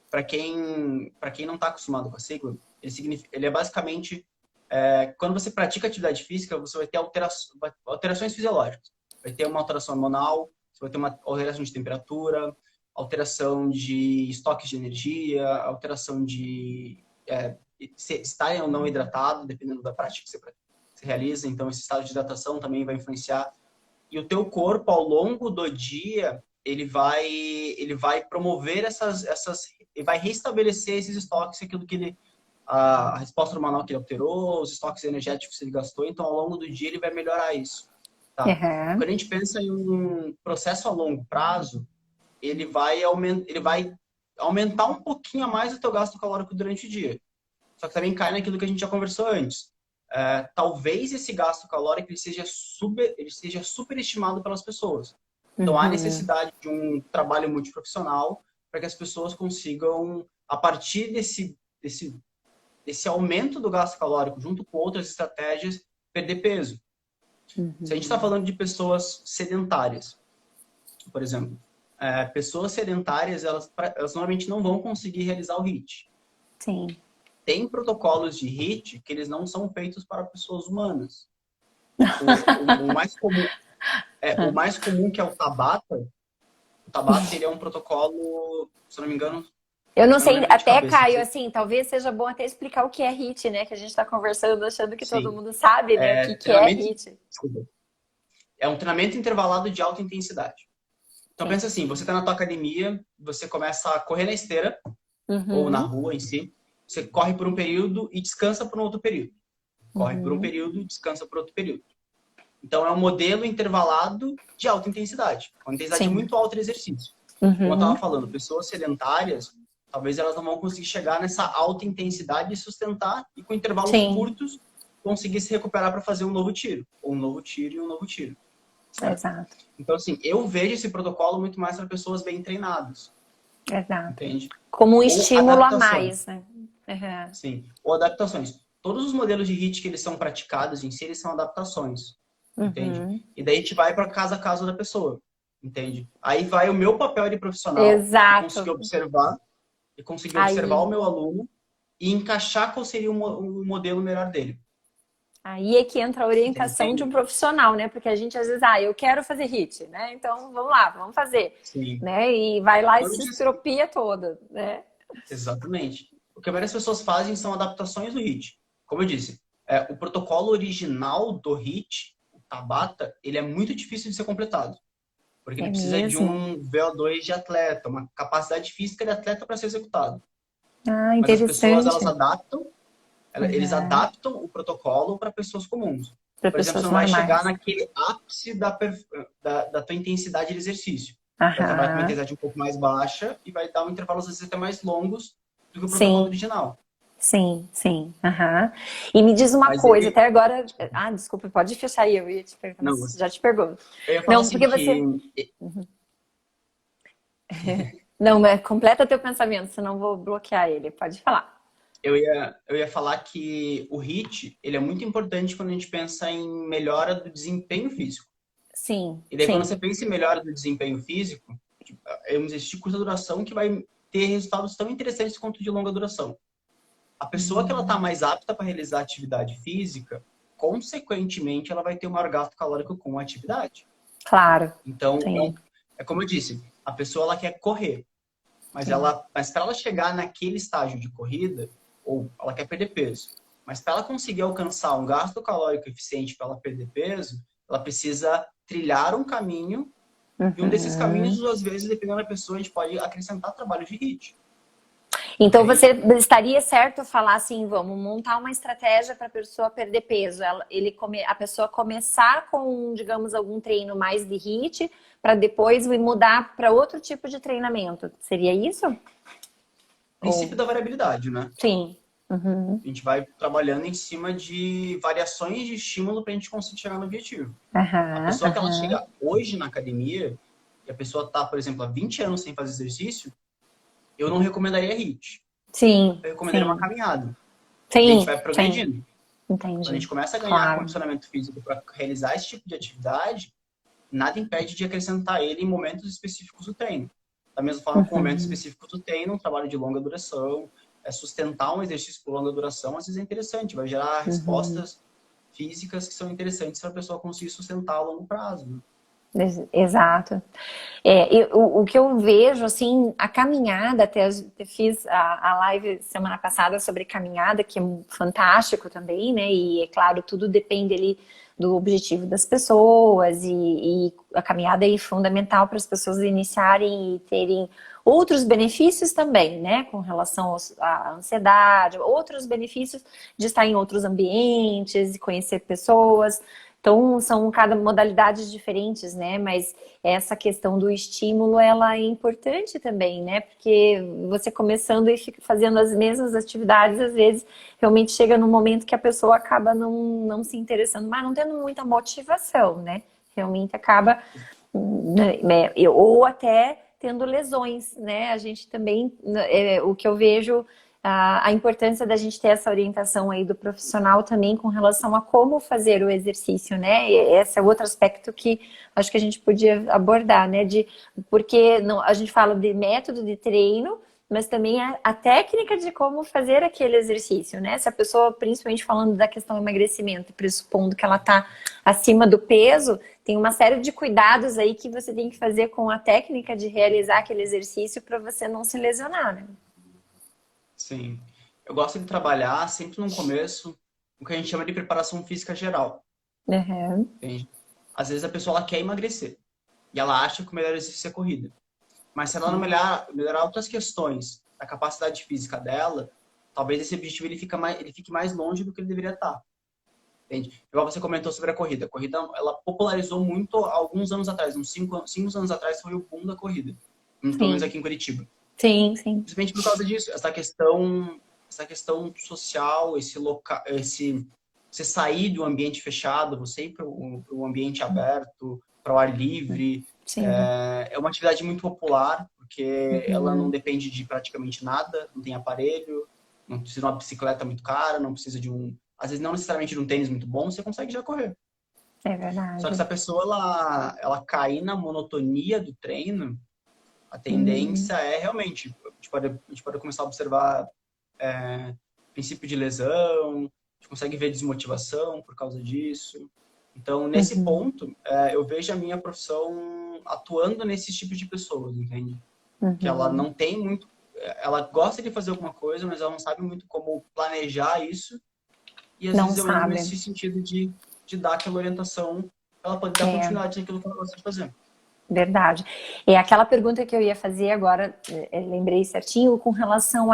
para quem não está acostumado com a sigla, ele é basicamente quando você pratica atividade física, você vai ter alterações fisiológicas. Vai ter uma alteração hormonal, você vai ter uma alteração de temperatura, alteração de estoques de energia, alteração de estar ou não hidratado, dependendo da prática que você realiza. Então, esse estado de hidratação também vai influenciar. E o teu corpo, ao longo do dia, ele vai promover ele vai restabelecer esses estoques, aquilo que a resposta hormonal que ele alterou, os estoques energéticos que ele gastou. Então, ao longo do dia, ele vai melhorar isso, tá? Uhum. Quando a gente pensa em um processo a longo prazo, ele vai aumentar um pouquinho a mais o teu gasto calórico durante o dia. Só que também cai naquilo que a gente já conversou antes. Talvez esse gasto calórico ele seja superestimado pelas pessoas. Então, há Uhum. necessidade de um trabalho multiprofissional para que as pessoas consigam, a partir desse aumento do gasto calórico, junto com outras estratégias, perder peso. Se a gente está Uhum. falando de pessoas sedentárias, por exemplo, pessoas sedentárias, elas normalmente não vão conseguir realizar o HIIT. Sim. Tem protocolos de HIIT que eles não são feitos para pessoas humanas. O mais comum que é o Tabata. O Tabata, ele é um protocolo, se eu não me engano, Eu não eu não sei, lembro de até cabeça. Caio, assim, talvez seja bom até explicar o que é HIIT, né? Que a gente está conversando achando que todo Sim. mundo sabe, né? O que é Treinamento, HIIT. desculpa. É um treinamento intervalado de alta intensidade. Então Sim. pensa assim, você está na tua academia, você começa a correr na esteira ou na Uhum. rua em si, você corre por um período e descansa por um outro período. Corre por um Uhum. período e descansa por outro período. Então é um modelo intervalado de alta intensidade, uma intensidade Sim. muito alta de exercício. Como eu Uhum. estava falando, pessoas sedentárias, talvez elas não vão conseguir chegar nessa alta intensidade e sustentar e com intervalos Sim. curtos conseguir se recuperar para fazer um novo tiro, ou um novo tiro e um novo tiro. Certo? Exato. Então, assim, eu vejo esse protocolo muito mais para pessoas bem treinadas, Exato. entende? Como um Ou estímulo a adaptações, mais, né? Uhum. sim. Ou adaptações. Todos os modelos de HIIT que eles são praticados em si, eles são adaptações, entende? Uhum. E daí a gente vai para casa a casa da pessoa, entende? Aí vai o meu papel de profissional e conseguir Exato. observar o Aí, meu aluno e encaixar qual seria o modelo melhor dele. aí é que entra a Você orientação de um entende? profissional, né? Porque a gente às vezes, eu quero fazer HIIT, né? Então vamos lá, vamos fazer, Sim. né? E vai lá e se Normalmente, assim, estropia toda, né? exatamente. O que várias pessoas fazem são adaptações do HIIT. Como eu disse, o protocolo original do HIIT, o Tabata, ele é muito difícil de ser completado. Porque É ele precisa de mesmo. um VO2 de atleta, uma capacidade física de atleta para ser executado. Ah, Mas as pessoas, interessante. eles Uhum. adaptam o protocolo para pessoas comuns. Para Por exemplo, você pessoas não vai chegar normais. naquele ápice da tua intensidade de exercício. Vai trabalhar com uma Aham. intensidade um pouco mais baixa e vai dar um intervalos às vezes até mais longos do que o protocolo Sim, original. sim, sim. Aham. E me diz uma Mas coisa, ele... até agora. Ah, desculpa, pode fechar aí, eu ia te perguntar, Não, mas já te pergunto. eu ia falar Não, assim porque que... você. Não, mas completa teu pensamento, senão eu vou bloquear ele. Pode falar. Eu ia falar que o HIIT, ele é muito importante quando a gente pensa em melhora do desempenho físico. Sim, E daí, quando sim. você pensa em melhora do desempenho físico, é um exercício de curta duração que vai ter resultados tão interessantes quanto de longa duração. A pessoa que ela está mais apta para realizar atividade física, consequentemente, ela vai ter um maior gasto calórico com a atividade. Claro. Então, Sim, é como eu disse, a pessoa ela quer correr, sim. mas para ela chegar naquele estágio de corrida, ou ela quer perder peso. Mas para ela conseguir alcançar um gasto calórico eficiente para ela perder peso, ela precisa trilhar um caminho, e um desses caminhos, às vezes, dependendo da pessoa, a gente pode acrescentar trabalho de HIIT. Então você estaria certo falar assim, vamos montar uma estratégia para a pessoa perder peso. A pessoa começar com, digamos, algum treino mais de HIIT, para depois mudar para outro tipo de treinamento. Seria isso? Princípio da variabilidade, né? Sim. A gente vai trabalhando em cima de variações de estímulo para a gente conseguir chegar no objetivo. A pessoa que ela chega hoje na academia, e a pessoa está, por exemplo, há 20 anos sem fazer exercício, eu não recomendaria HIIT. Sim. Eu recomendaria uma caminhada. Sim. E a gente vai progredindo. Entendi. Quando a gente começa a ganhar condicionamento físico para realizar esse tipo de atividade, nada impede de acrescentar ele em momentos específicos do treino. Da mesma forma, com momentos específicos do treino, um trabalho de longa duração, sustentar um exercício por longa duração, às vezes é interessante, vai gerar respostas físicas que são interessantes para a pessoa conseguir sustentar a longo prazo. Né? Exato. O que eu vejo, assim, a caminhada, até fiz a live semana passada sobre caminhada, que é fantástico também, né? E, é claro, tudo depende ali do objetivo das pessoas e a caminhada é fundamental para as pessoas iniciarem e terem outros benefícios também, né? Com relação à ansiedade, outros benefícios de estar em outros ambientes e conhecer pessoas. Então, são cada modalidades diferentes, né? Mas essa questão do estímulo, ela é importante também, né? Porque você começando e fica fazendo as mesmas atividades, às vezes, realmente chega num momento que a pessoa acaba não se interessando, mas não tendo muita motivação, né? Realmente acaba, né? Ou até tendo lesões, né? A gente também, o que eu vejo... A importância da gente ter essa orientação aí do profissional também com relação a como fazer o exercício, né? E esse é outro aspecto que acho que a gente podia abordar, né? Porque a gente fala de método de treino, mas também a técnica de como fazer aquele exercício, né? Se a pessoa, principalmente falando da questão do emagrecimento, pressupondo que ela está acima do peso, tem uma série de cuidados aí que você tem que fazer com a técnica de realizar aquele exercício para você não se lesionar, né? Sim. Eu gosto de trabalhar sempre no começo o que a gente chama de preparação física geral. Entende? Às vezes a pessoa ela quer emagrecer e ela acha que o melhor exercício é corrida. Mas se ela não melhorar outras questões da capacidade física dela, talvez esse objetivo ele fique mais longe do que ele deveria estar. Entende? Igual você comentou sobre a corrida. A corrida ela popularizou muito há alguns anos atrás. Uns 5 anos atrás foi o boom da corrida. Pelo menos aqui em Curitiba. Sim. Simplesmente por causa disso. Essa questão social, você sair do ambiente fechado, você ir para o ambiente aberto, para o ar livre. É uma atividade muito popular, porque ela não depende de praticamente nada, não tem aparelho, não precisa de uma bicicleta muito cara, não precisa às vezes não necessariamente de um tênis muito bom, você consegue já correr. É verdade. Só que se a pessoa ela cair na monotonia do treino, a tendência é realmente, a gente pode começar a observar princípio de lesão, a gente consegue ver desmotivação por causa disso. Então, nesse ponto, eu vejo a minha profissão atuando nesses tipos de pessoas, entende? Que ela não tem muito... Ela gosta de fazer alguma coisa, mas ela não sabe muito como planejar isso. E às vezes eu entro nesse sentido de dar aquela orientação para ela poder dar continuidade naquilo que ela gosta de fazer. Verdade. É aquela pergunta que eu ia fazer agora, lembrei certinho, com relação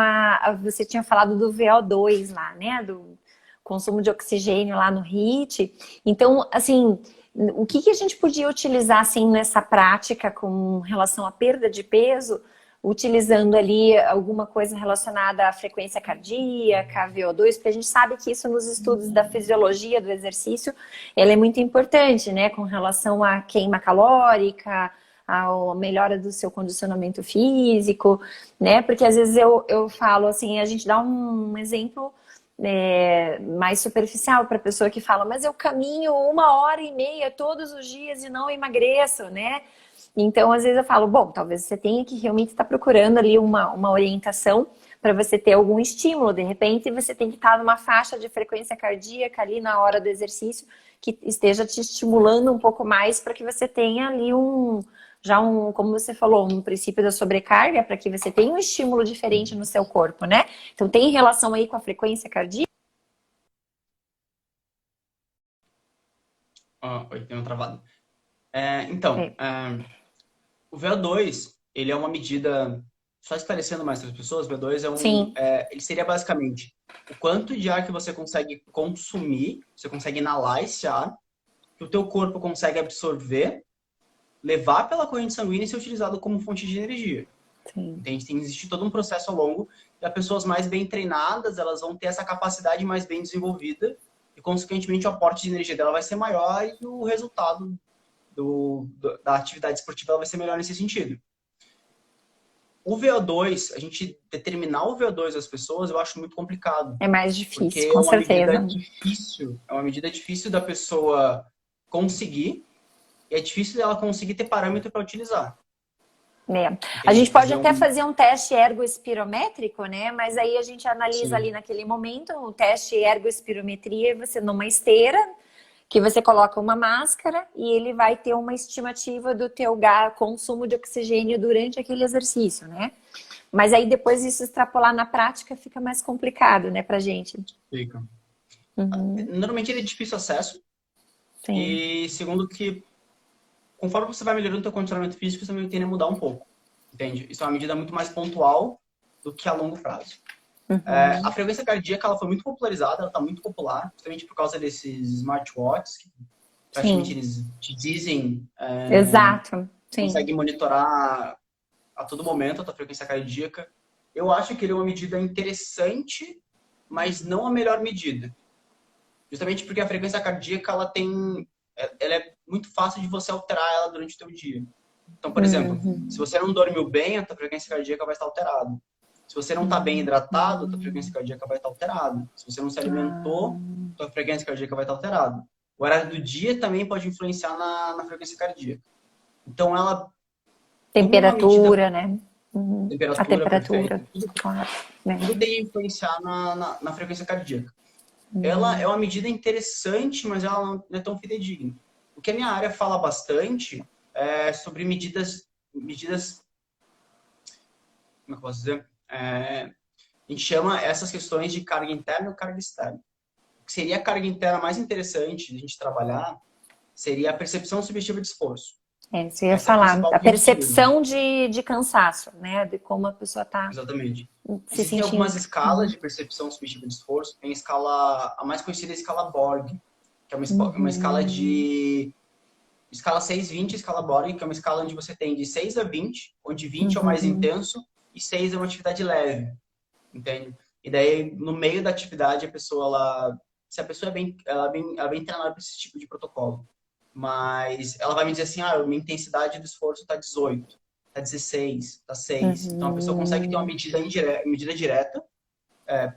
você tinha falado do VO2 lá, né? Do consumo de oxigênio lá no HIIT. Então, assim, o que a gente podia utilizar, assim, nessa prática com relação à perda de peso, utilizando ali alguma coisa relacionada à frequência cardíaca, VO2, porque a gente sabe que isso nos estudos da fisiologia do exercício, ela é muito importante, né, com relação à queima calórica, a melhora do seu condicionamento físico, né, porque às vezes eu falo assim, a gente dá um exemplo mais superficial para a pessoa que fala, mas eu caminho 1h30 todos os dias e não emagreço, né? Então, às vezes eu falo, bom, talvez você tenha que realmente estar procurando ali uma orientação para você ter algum estímulo. De repente, você tem que estar numa faixa de frequência cardíaca ali na hora do exercício que esteja te estimulando um pouco mais para que você tenha ali já como você falou, um princípio da sobrecarga para que você tenha um estímulo diferente no seu corpo, né? Então tem relação aí com a frequência cardíaca? Oi, tem uma travada. É. O VO2, ele é uma medida, só esclarecendo mais para as pessoas, o VO2 Sim, ele seria basicamente o quanto de ar que você consegue consumir, você consegue inalar esse ar, que o teu corpo consegue absorver, levar pela corrente sanguínea e ser utilizado como fonte de energia. sim. Entende? Existe todo um processo ao longo, e as pessoas mais bem treinadas, elas vão ter essa capacidade mais bem desenvolvida, e consequentemente o aporte de energia dela vai ser maior e o resultado da atividade esportiva ela vai ser melhor nesse sentido. O VO2, a gente determinar o VO2 das pessoas, eu acho muito complicado, É mais porque difícil, com certeza. é uma medida difícil da pessoa conseguir, e é difícil dela conseguir ter parâmetro para utilizar. É. A Entende? gente pode até fazer um teste ergoespirométrico, né? Mas aí a gente analisa ali Sim, naquele momento o teste ergoespirometria, você numa esteira, que você coloca uma máscara e ele vai ter uma estimativa do teu consumo de oxigênio durante aquele exercício, né? Mas aí depois isso extrapolar na prática fica mais complicado, né, pra gente. fica. Uhum, Normalmente ele é de difícil acesso, sim. e segundo que conforme você vai melhorando o teu condicionamento físico, você também tende a mudar um pouco. Entende? Isso é uma medida muito mais pontual do que a longo prazo. A Uhum. frequência cardíaca ela foi muito popularizada, ela está muito popular, justamente por causa desses smartwatches, que praticamente Sim, eles te dizem, exato. Sim. conseguem monitorar a todo momento a tua frequência cardíaca. Eu acho que ele é uma medida interessante, mas não a melhor medida. Justamente porque a frequência cardíaca ela é muito fácil de você alterar ela durante o teu dia. Então, por exemplo, se Uhum. você não dormiu bem, a tua frequência cardíaca vai estar alterada. Se você não está bem hidratado, a tua frequência Uhum. cardíaca vai estar alterada. Se você não se alimentou, Ah, a tua frequência cardíaca vai estar alterada. O horário do dia também pode influenciar na frequência cardíaca. Então, ela, como uma medida, temperatura, né? Uhum. A temperatura temperatura, perfeita, claro. Né? tudo tem a influenciar na frequência cardíaca. Ela é Uhum. uma medida interessante, mas ela não é tão fidedigna. O que a minha área fala bastante é sobre medidas, como é que eu posso dizer? A gente chama essas questões de carga interna e carga externa. O que seria a carga interna mais interessante de a gente trabalhar seria a percepção subjetiva de esforço. É, isso eu ia Essa é a falar. principal A que a gente usa. percepção de cansaço, né? De como a pessoa está Exatamente. se Existem algumas sentindo. escalas de percepção subjetiva de esforço. Tem a escala, a mais conhecida é a escala Borg, que é uma escala Uhum. de escala 6-20, escala Borg, que é uma escala onde você tem de 6 a 20, onde 20 é o mais Uhum. intenso e 6 é uma atividade leve, entende? E daí, no meio da atividade, a pessoa, se a pessoa ela é bem treinada para esse tipo de protocolo. Mas ela vai me dizer assim, minha intensidade do esforço está 18, está 16, está 6. Então, a pessoa consegue ter uma Uhum. medida direta,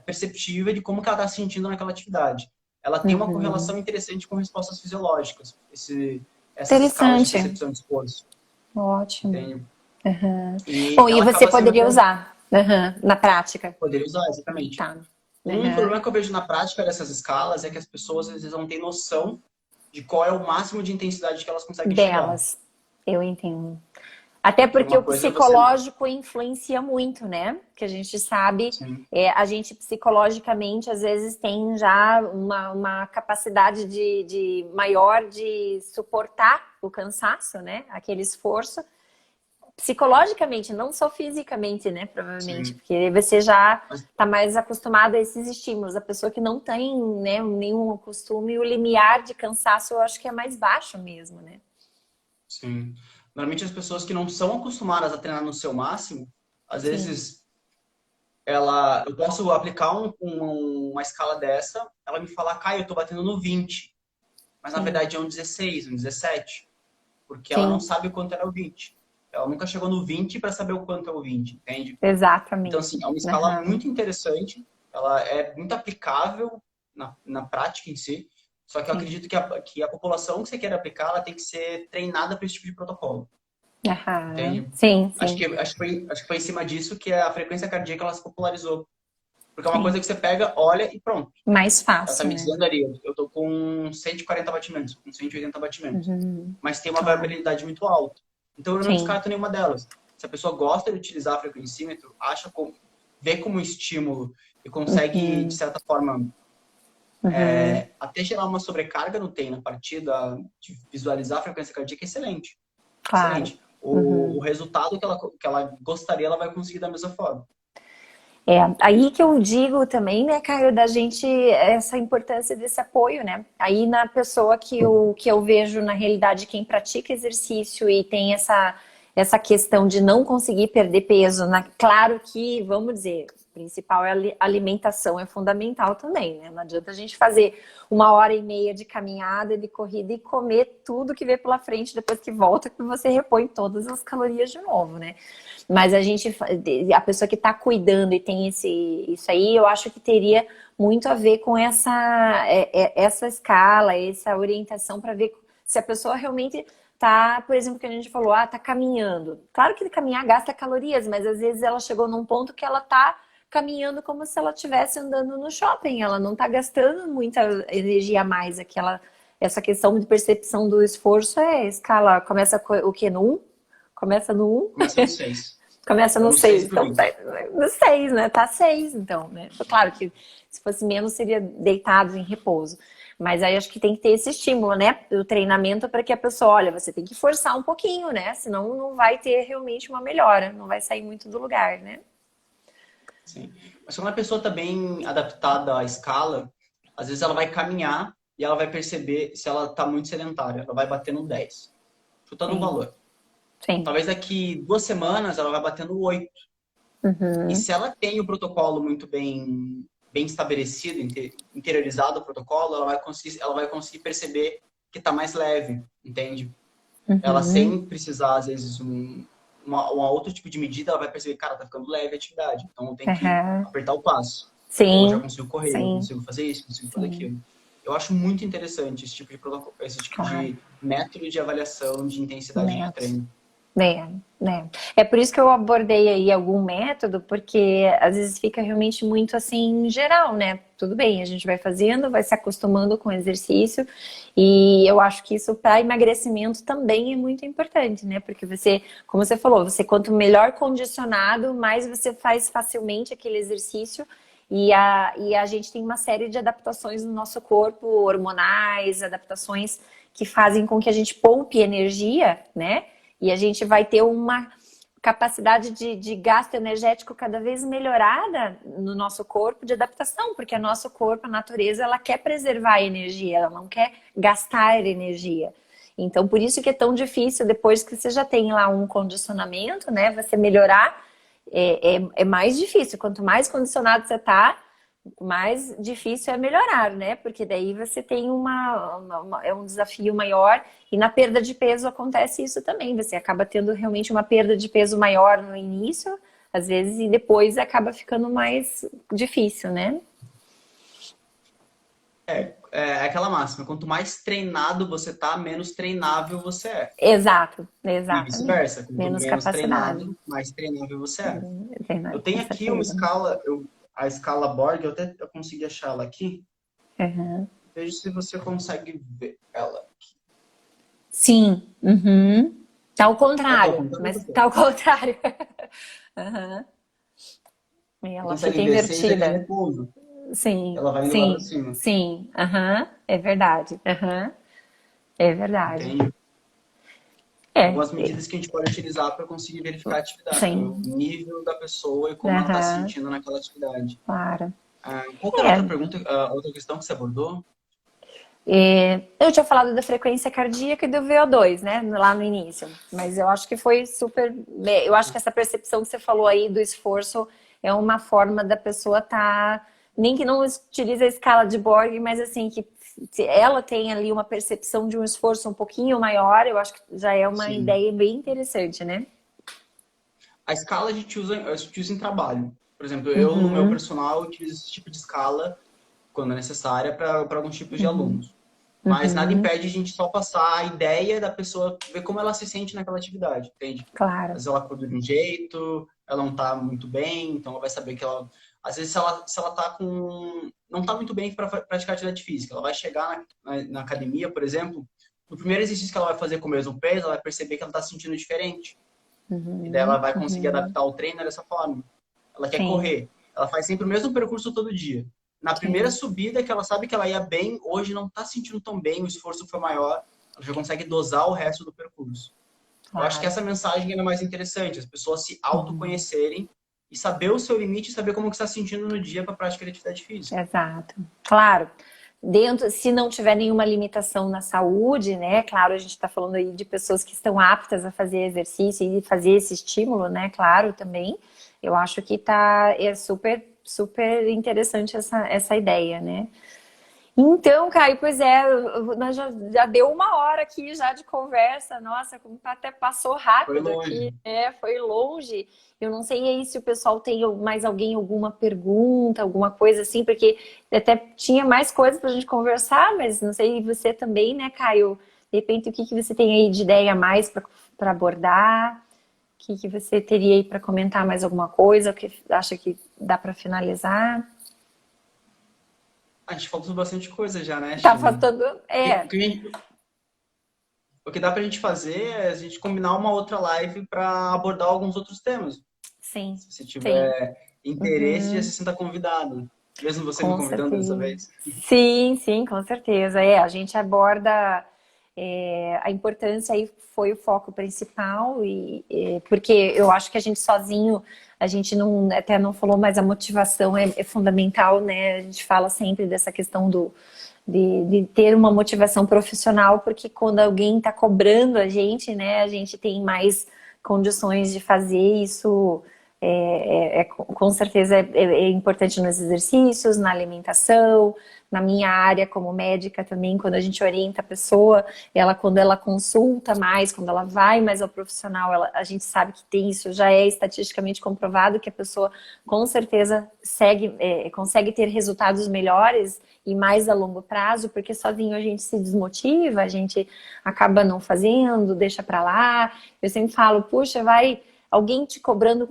perceptível de como que ela está se sentindo naquela atividade. Ela tem uma correlação Uhum. interessante com respostas fisiológicas, essas escalas de Interessante. percepção de esforço, Ótimo. entende? Uhum. E Bom, e ela você acaba sendo poderia até usar na prática. poder usar, exatamente. Tá. Um Uhum. problema que eu vejo na prática dessas escalas é que as pessoas às vezes não têm noção de qual é o máximo de intensidade que elas conseguem chegar. Delas. Eu entendo. Até Porque porque o uma coisa é você. psicológico influencia muito, né? Que a gente sabe, Sim, a gente psicologicamente às vezes tem já uma capacidade de maior de suportar o cansaço, né? Aquele esforço. Psicologicamente, não só fisicamente, né? Provavelmente, sim. porque você já Mas, está mais acostumado a esses estímulos. A pessoa que não tem, né, nenhum costume, o limiar de cansaço eu acho que é mais baixo mesmo, né? sim. Normalmente as pessoas que não são acostumadas a treinar no seu máximo, às Sim, vezes eu posso aplicar uma escala dessa, ela me falar, Caio, eu tô batendo no 20, mas na sim, verdade é um 16, um 17, porque ela não sim, sabe o quanto era o 20. Ela nunca chegou no 20 para saber o quanto é o 20, entende? Então, assim, exatamente. é uma escala Aham. muito interessante, ela é muito aplicável na prática em si, só que eu Sim. acredito que a população que você quer aplicar, ela tem que ser treinada para esse tipo de protocolo, Aham. entende? Sim, sim, Acho que foi em cima disso que a frequência cardíaca ela se popularizou. Porque é uma coisa sim. que você pega, olha e pronto. Mais Ela tá fácil, me né? dizendo ali, eu tô com 140 batimentos, com 180 batimentos. Uhum. Mas tem uma Claro. variabilidade muito alta. Então eu não Sim. descarto nenhuma delas. Se a pessoa gosta de utilizar frequencímetro, vê como estímulo e consegue, de Uhum. certa forma, Uhum. até gerar uma sobrecarga no treino a partir de visualizar a frequência cardíaca, é excelente. Claro. Excelente. O Uhum. resultado que ela gostaria, ela vai conseguir da mesma forma. É, aí que eu digo também, né, Caio, da gente, essa importância desse apoio, né? Aí na pessoa que eu vejo, na realidade, quem pratica exercício e tem essa questão de não conseguir perder peso, claro que, vamos dizer, o principal é a alimentação, é fundamental também, né? Não adianta a gente fazer 1 hora e meia de caminhada, de corrida e comer tudo que vê pela frente depois que volta, que você repõe todas as calorias de novo, né? Mas a pessoa que está cuidando e tem isso aí, eu acho que teria muito a ver com essa escala, essa orientação para ver se a pessoa realmente tá, por exemplo, que a gente falou, tá caminhando. Claro que caminhar gasta calorias, mas às vezes ela chegou num ponto que ela tá caminhando como se ela estivesse andando no shopping. Ela não tá gastando muita energia a mais. Essa questão de percepção do esforço escala. Começa o quê? No 1? Começa no 1? Começa no 6. Começa É no no 6 6, pro então tá 20. no 6, né? Tá 6, então, né? Claro que se fosse menos seria deitado em repouso. Mas aí acho que tem que ter esse estímulo, né? Do treinamento para que a pessoa, olha, você tem que forçar um pouquinho, né? Senão não vai ter realmente uma melhora, não vai sair muito do lugar, né? Sim. Mas quando a pessoa está bem adaptada à escala, às vezes ela vai caminhar e ela vai perceber se ela está muito sedentária. Ela vai bater no 10, chutando um Sim, valor. sim. Talvez daqui 2 semanas ela vai bater no 8. E Uhum. se ela tem o protocolo muito bem estabelecido, interiorizado o protocolo, ela vai conseguir perceber que está mais leve, entende? Ela Uhum. sem precisar, às vezes, um outro tipo de medida, ela vai perceber, cara, tá ficando leve a atividade. Então eu tenho que Uhum. apertar o passo. Ou eu já Sim, consigo correr, eu sim, consigo fazer isso, consigo fazer sim. aquilo. Eu acho muito interessante esse tipo de protocolo, esse tipo Claro. de método de avaliação de intensidade de Neto. treino. É, né? É por isso que eu abordei aí algum método, porque às vezes fica realmente muito assim geral, né? Tudo bem, a gente vai fazendo, vai se acostumando com o exercício, e eu acho que isso para emagrecimento também é muito importante, né? Porque você, como você falou, você quanto melhor condicionado, mais você faz facilmente aquele exercício. E a gente tem uma série de adaptações no nosso corpo, hormonais, adaptações que fazem com que a gente poupe energia, né? E a gente vai ter uma capacidade de gasto energético cada vez melhorada no nosso corpo de adaptação, porque o nosso corpo, a natureza, ela quer preservar a energia, ela não quer gastar energia. Então, por isso que é tão difícil, depois que você já tem lá um condicionamento, né, você melhorar, é mais difícil. Quanto mais condicionado você tá, mais difícil é melhorar, né? Porque daí você tem é um desafio maior e na perda de peso acontece isso também. Você acaba tendo realmente uma perda de peso maior no início, às vezes, e depois acaba ficando mais difícil, né? É aquela máxima, quanto mais treinado você tá, menos treinável você é. Exato, E exatamente. vice-versa, quanto Menos menos capacidade. treinado, mais treinável você é. Eu Com tenho aqui uma certeza. escala, a escala Borg, eu consegui achar ela aqui. Uhum. Veja se você consegue ver ela. Sim. Uhum. Tá ao Ela tá ao contrário, contrário mas do tá que? ao contrário. Uhum. E Você ela consegue fica ver 6 é de invertida. repouso. Sim, Ela vai indo lá pra sim, cima. sim. Aham, é verdade. Aham, é verdade. Entende? É, Algumas medidas que a gente pode utilizar para conseguir verificar a atividade, o sim. nível da pessoa e como ela está se Aham, sentindo naquela atividade. claro. Qual que era a outra É, pergunta, outra questão que você abordou? eu tinha falado da frequência cardíaca e do VO2, né, lá no início, mas eu acho que foi super. Eu acho que essa percepção que você falou aí do esforço é uma forma da pessoa estar, nem que não utilize a escala de Borg, mas assim, que se ela tem ali uma percepção de um esforço um pouquinho maior, eu acho que já é uma Sim. ideia bem interessante, né? A escala a gente usa em trabalho. Por exemplo, eu no meu Uhum, personal utilizo esse tipo de escala quando é necessária para alguns tipos de uhum, alunos. Mas nada uhum, impede a gente só passar a ideia da pessoa, ver como ela se sente naquela atividade, entende? claro. Às vezes ela acorda de um jeito, ela não tá muito bem, então ela vai saber que ela. Às vezes, se ela tá com. Não tá muito bem para praticar atividade física, ela vai chegar na academia, por exemplo, no primeiro exercício que ela vai fazer com o mesmo peso, ela vai perceber que ela está se sentindo diferente. E daí ela Uhum, vai conseguir uhum. adaptar o treino dessa forma. Ela quer Sim, correr, ela faz sempre o mesmo percurso todo dia. Na primeira sim, subida, que ela sabe que ela ia bem, hoje não está se sentindo tão bem, o esforço foi maior, ela já consegue dosar o resto do percurso. Eu acho que claro. essa mensagem é mais interessante, as pessoas se Uhum. autoconhecerem e saber o seu limite e saber como que está se sentindo no dia para a prática de atividade física. Exato. Claro. Dentro, se não tiver nenhuma limitação na saúde, né? Claro, a gente está falando aí de pessoas que estão aptas a fazer exercício e fazer esse estímulo, né? Claro, também. Eu acho que é super, super interessante essa ideia, né? Então, Caio, pois é, nós já deu uma hora aqui já de conversa. Nossa, como até passou Foi rápido aqui, longe. foi longe. Eu não sei aí se o pessoal tem mais alguém, alguma pergunta, alguma coisa assim, porque até tinha mais coisas para a gente conversar, mas não sei você também, né, Caio? De repente, o que que você tem aí de ideia a mais para abordar? O que que você teria aí para comentar mais alguma coisa? O que acha que dá para finalizar? A gente falou bastante coisa já, né, Tá China? faltando. O que, o que dá pra gente fazer é a gente combinar uma outra live para abordar alguns outros temas. Sim, Se você sim. tiver interesse, já Uhum, se sinta convidado. Mesmo você me com convidando dessa certeza. vez. Sim, sim, com certeza. A gente aborda a importância aí foi o foco principal porque eu acho que a gente sozinho a gente não até não falou, mas a motivação é fundamental, né? A gente fala sempre dessa questão de ter uma motivação profissional, porque quando alguém está cobrando a gente, né, a gente tem mais condições de fazer isso. Com certeza é importante nos exercícios, na alimentação, na minha área como médica também, quando a gente orienta a pessoa, quando ela consulta mais, quando ela vai mais ao profissional, a gente sabe que tem isso, já é estatisticamente comprovado que a pessoa com certeza consegue ter resultados melhores e mais a longo prazo, porque sozinho a gente se desmotiva, a gente acaba não fazendo, deixa pra lá. Eu sempre falo, puxa, vai alguém te cobrando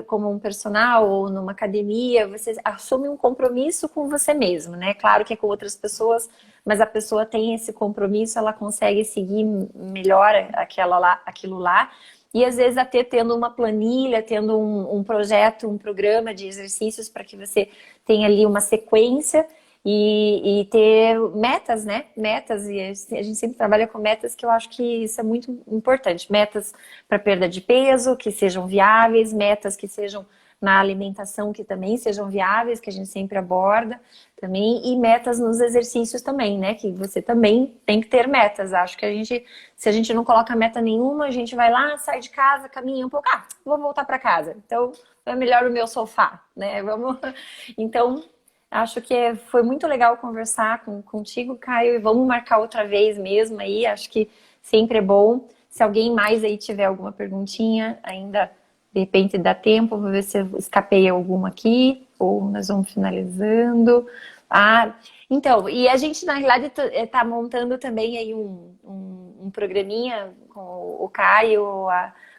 como um personal ou numa academia, você assume um compromisso com você mesmo, né? Claro que é com outras pessoas, mas a pessoa tem esse compromisso, ela consegue seguir melhor aquilo lá. E às vezes até tendo uma planilha, tendo um projeto, um programa de exercícios para que você tenha ali uma sequência e ter metas, né? Metas, e a gente sempre trabalha com metas que eu acho que isso é muito importante. Metas para perda de peso, que sejam viáveis, metas que sejam na alimentação que também sejam viáveis, que a gente sempre aborda também, e metas nos exercícios também, né? Que você também tem que ter metas. Acho que se a gente não coloca meta nenhuma, a gente vai lá, sai de casa, caminha um pouco, vou voltar para casa. Então, é melhor o meu sofá, né? Vamos. Então, acho que foi muito legal conversar contigo, Caio, e vamos marcar outra vez mesmo aí. Acho que sempre é bom. Se alguém mais aí tiver alguma perguntinha, ainda de repente dá tempo, vou ver se eu escapei alguma aqui, ou nós vamos finalizando. Então, e a gente na realidade está montando também aí um programinha com o Caio,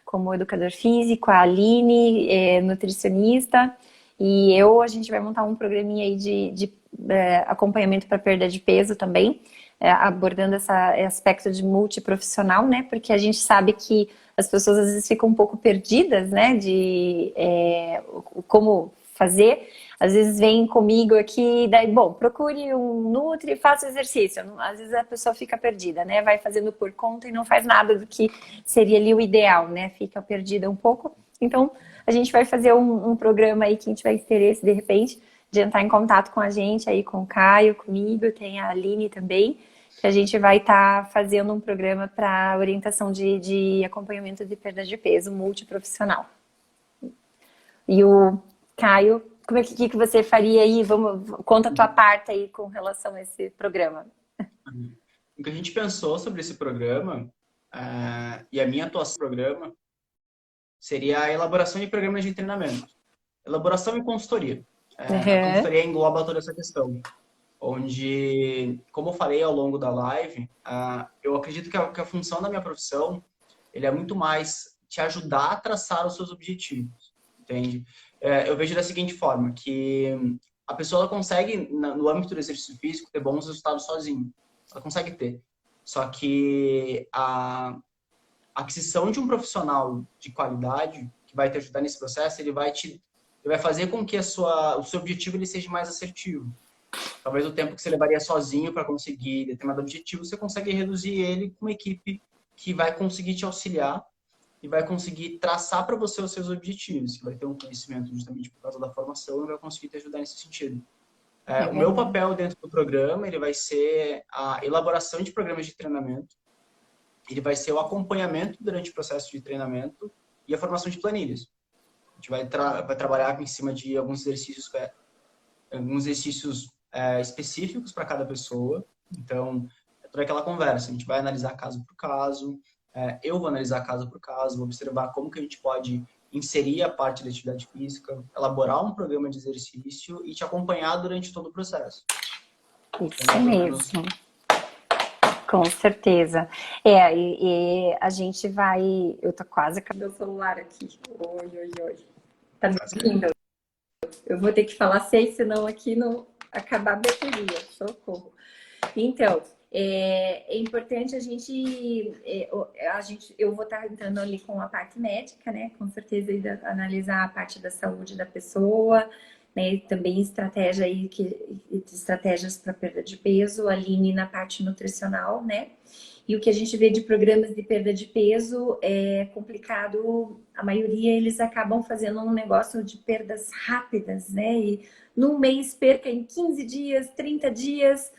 como educador físico, a Aline, nutricionista, e a gente vai montar um programinha aí de acompanhamento para perda de peso também, abordando esse aspecto de multiprofissional, né? Porque a gente sabe que as pessoas às vezes ficam um pouco perdidas, né? De como fazer. Às vezes vem comigo aqui, daí, bom, procure um Nutri e faça exercício. Às vezes a pessoa fica perdida, né? Vai fazendo por conta e não faz nada do que seria ali o ideal, né? Fica perdida um pouco. Então, a gente vai fazer um programa aí, quem tiver interesse, de repente, de entrar em contato com a gente aí, com o Caio, comigo, tem a Aline também, que a gente vai estar fazendo um programa para orientação de acompanhamento de perda de peso multiprofissional. E o Caio, que você faria aí? Conta a tua parte aí com relação a esse programa. O que a gente pensou sobre esse programa e a minha atuação no programa seria a elaboração de programas de treinamento. Elaboração e consultoria. A Uhum. consultoria engloba toda essa questão, onde, como eu falei ao longo da live, eu acredito que a função da minha profissão ele é muito mais te ajudar a traçar os seus objetivos, entende? Eu vejo da seguinte forma, que a pessoa ela consegue, no âmbito do exercício físico, ter bons resultados sozinho. Ela consegue ter. Só que a aquisição de um profissional de qualidade que vai te ajudar nesse processo, ele vai fazer com que o seu objetivo ele seja mais assertivo. Talvez o tempo que você levaria sozinho para conseguir determinado objetivo, você consegue reduzir ele com uma equipe que vai conseguir te auxiliar e vai conseguir traçar para você os seus objetivos, que vai ter um conhecimento justamente por causa da formação e vai conseguir te ajudar nesse sentido. É O meu verdade. papel dentro do programa, ele vai ser a elaboração de programas de treinamento, ele vai ser o acompanhamento durante o processo de treinamento e a formação de planilhas. A gente vai trabalhar em cima de alguns exercícios específicos para cada pessoa. Então, é toda aquela conversa. A gente vai analisar caso por caso. Eu vou analisar caso por caso, vou observar como que a gente pode inserir a parte da atividade física, elaborar um programa de exercício e te acompanhar durante todo o processo. Então, Isso mais ou menos. mesmo. Com certeza. E a gente vai. Eu tô quase com meu celular aqui. Oi, oi, oi. Tá me ouvindo? Eu vou ter que falar 6, senão aqui não acabar a bateria. Socorro. Então, é importante eu vou estar entrando ali com a parte médica, né? Com certeza, analisar a parte da saúde da pessoa, né? E também estratégias para perda de peso, a Aline na parte nutricional, né? E o que a gente vê de programas de perda de peso é complicado. A maioria eles acabam fazendo um negócio de perdas rápidas, né? E num mês perca em 15 dias, 30 dias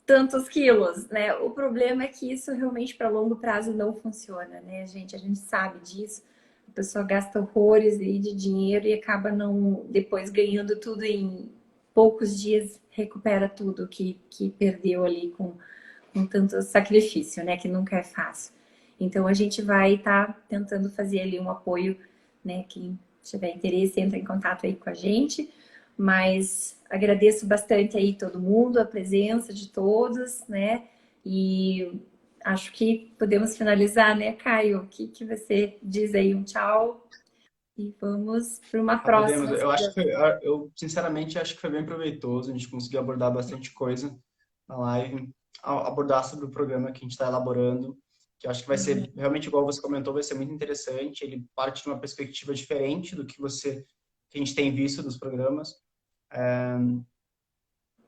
tantos quilos, né? O problema é que isso realmente para longo prazo não funciona, né, gente? A gente sabe disso. A pessoa gasta horrores aí de dinheiro e acaba não depois ganhando tudo em poucos dias, recupera tudo que perdeu ali com tanto sacrifício, né? Que nunca é fácil. Então a gente vai estar tentando fazer ali um apoio, né? Quem tiver interesse, entra em contato aí com a gente. Mas agradeço bastante aí todo mundo, a presença de todos, né? E acho que podemos finalizar, né, Caio? O que você diz aí? Um tchau e vamos para uma Podemos. próxima. Eu sinceramente acho que foi bem proveitoso. A gente conseguiu abordar bastante coisa na live, abordar sobre o programa que a gente está elaborando, que eu acho que vai ser realmente igual você comentou, vai ser muito interessante. Ele parte de uma perspectiva diferente do que a gente tem visto dos programas.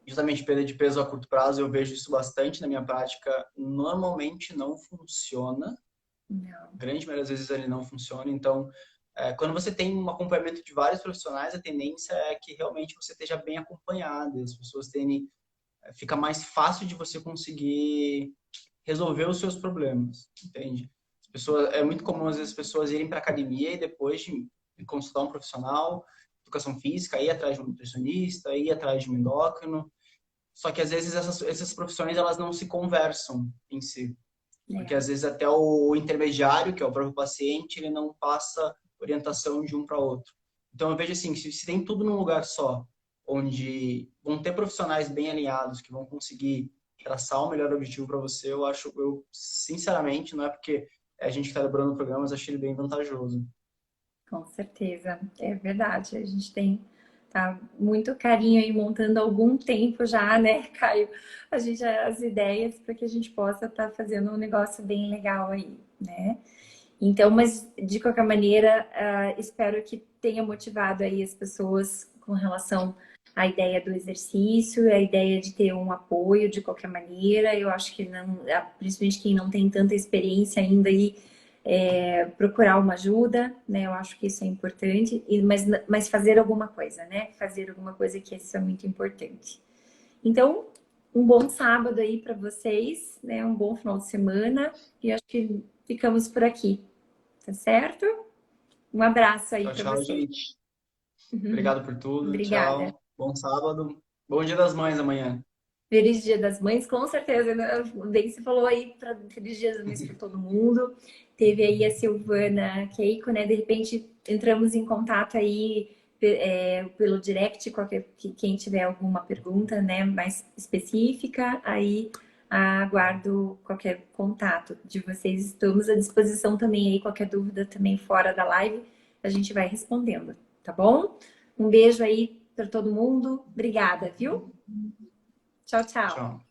Justamente perda de peso a curto prazo, eu vejo isso bastante na minha prática. Normalmente não funciona. Não, A grande maioria das vezes ele não funciona. Então, quando você tem um acompanhamento de vários profissionais, a tendência é que realmente você esteja bem acompanhado. As pessoas fica mais fácil de você conseguir resolver os seus problemas, entende? É muito comum às vezes as pessoas irem para academia e depois de consultar um profissional, educação física, ir atrás de um nutricionista, ir atrás de um endócrino. Só que às vezes essas profissões elas não se conversam em si. Porque é, às vezes até o intermediário, que é o próprio paciente, ele não passa orientação de um para outro. Então eu vejo assim, se tem tudo num lugar só, onde vão ter profissionais bem alinhados, que vão conseguir traçar o melhor objetivo para você, eu sinceramente, não é porque a gente está elaborando programas, acho ele bem vantajoso. com certeza. É verdade. A gente tem tá muito carinho aí montando há algum tempo já, né, Caio? As ideias para que a gente possa estar fazendo um negócio bem legal aí, né? Então, mas de qualquer maneira, espero que tenha motivado aí as pessoas com relação à ideia do exercício, a ideia de ter um apoio de qualquer maneira. Eu acho que não, principalmente quem não tem tanta experiência ainda aí, procurar uma ajuda, né? Eu acho que isso é importante, mas fazer alguma coisa, né? Fazer alguma coisa que isso é muito importante. Então, um bom sábado aí para vocês, né? Um bom final de semana e acho que ficamos por aqui, tá certo? Um abraço aí Tchau, para tchau, vocês. gente. Obrigado por tudo. Obrigada. Tchau. Bom sábado. Bom Dia das Mães amanhã. Feliz Dia das Mães, com certeza, né? Bem, você falou aí para Feliz Dia das Mães para todo mundo. Teve aí a Silvana Keiko, né? De repente entramos em contato aí pelo direct, quem tiver alguma pergunta, né, mais específica, aí aguardo qualquer contato de vocês. Estamos à disposição também aí, qualquer dúvida também fora da live, a gente vai respondendo, tá bom? Um beijo aí para todo mundo. Obrigada, viu? Tchau, tchau. Tchau.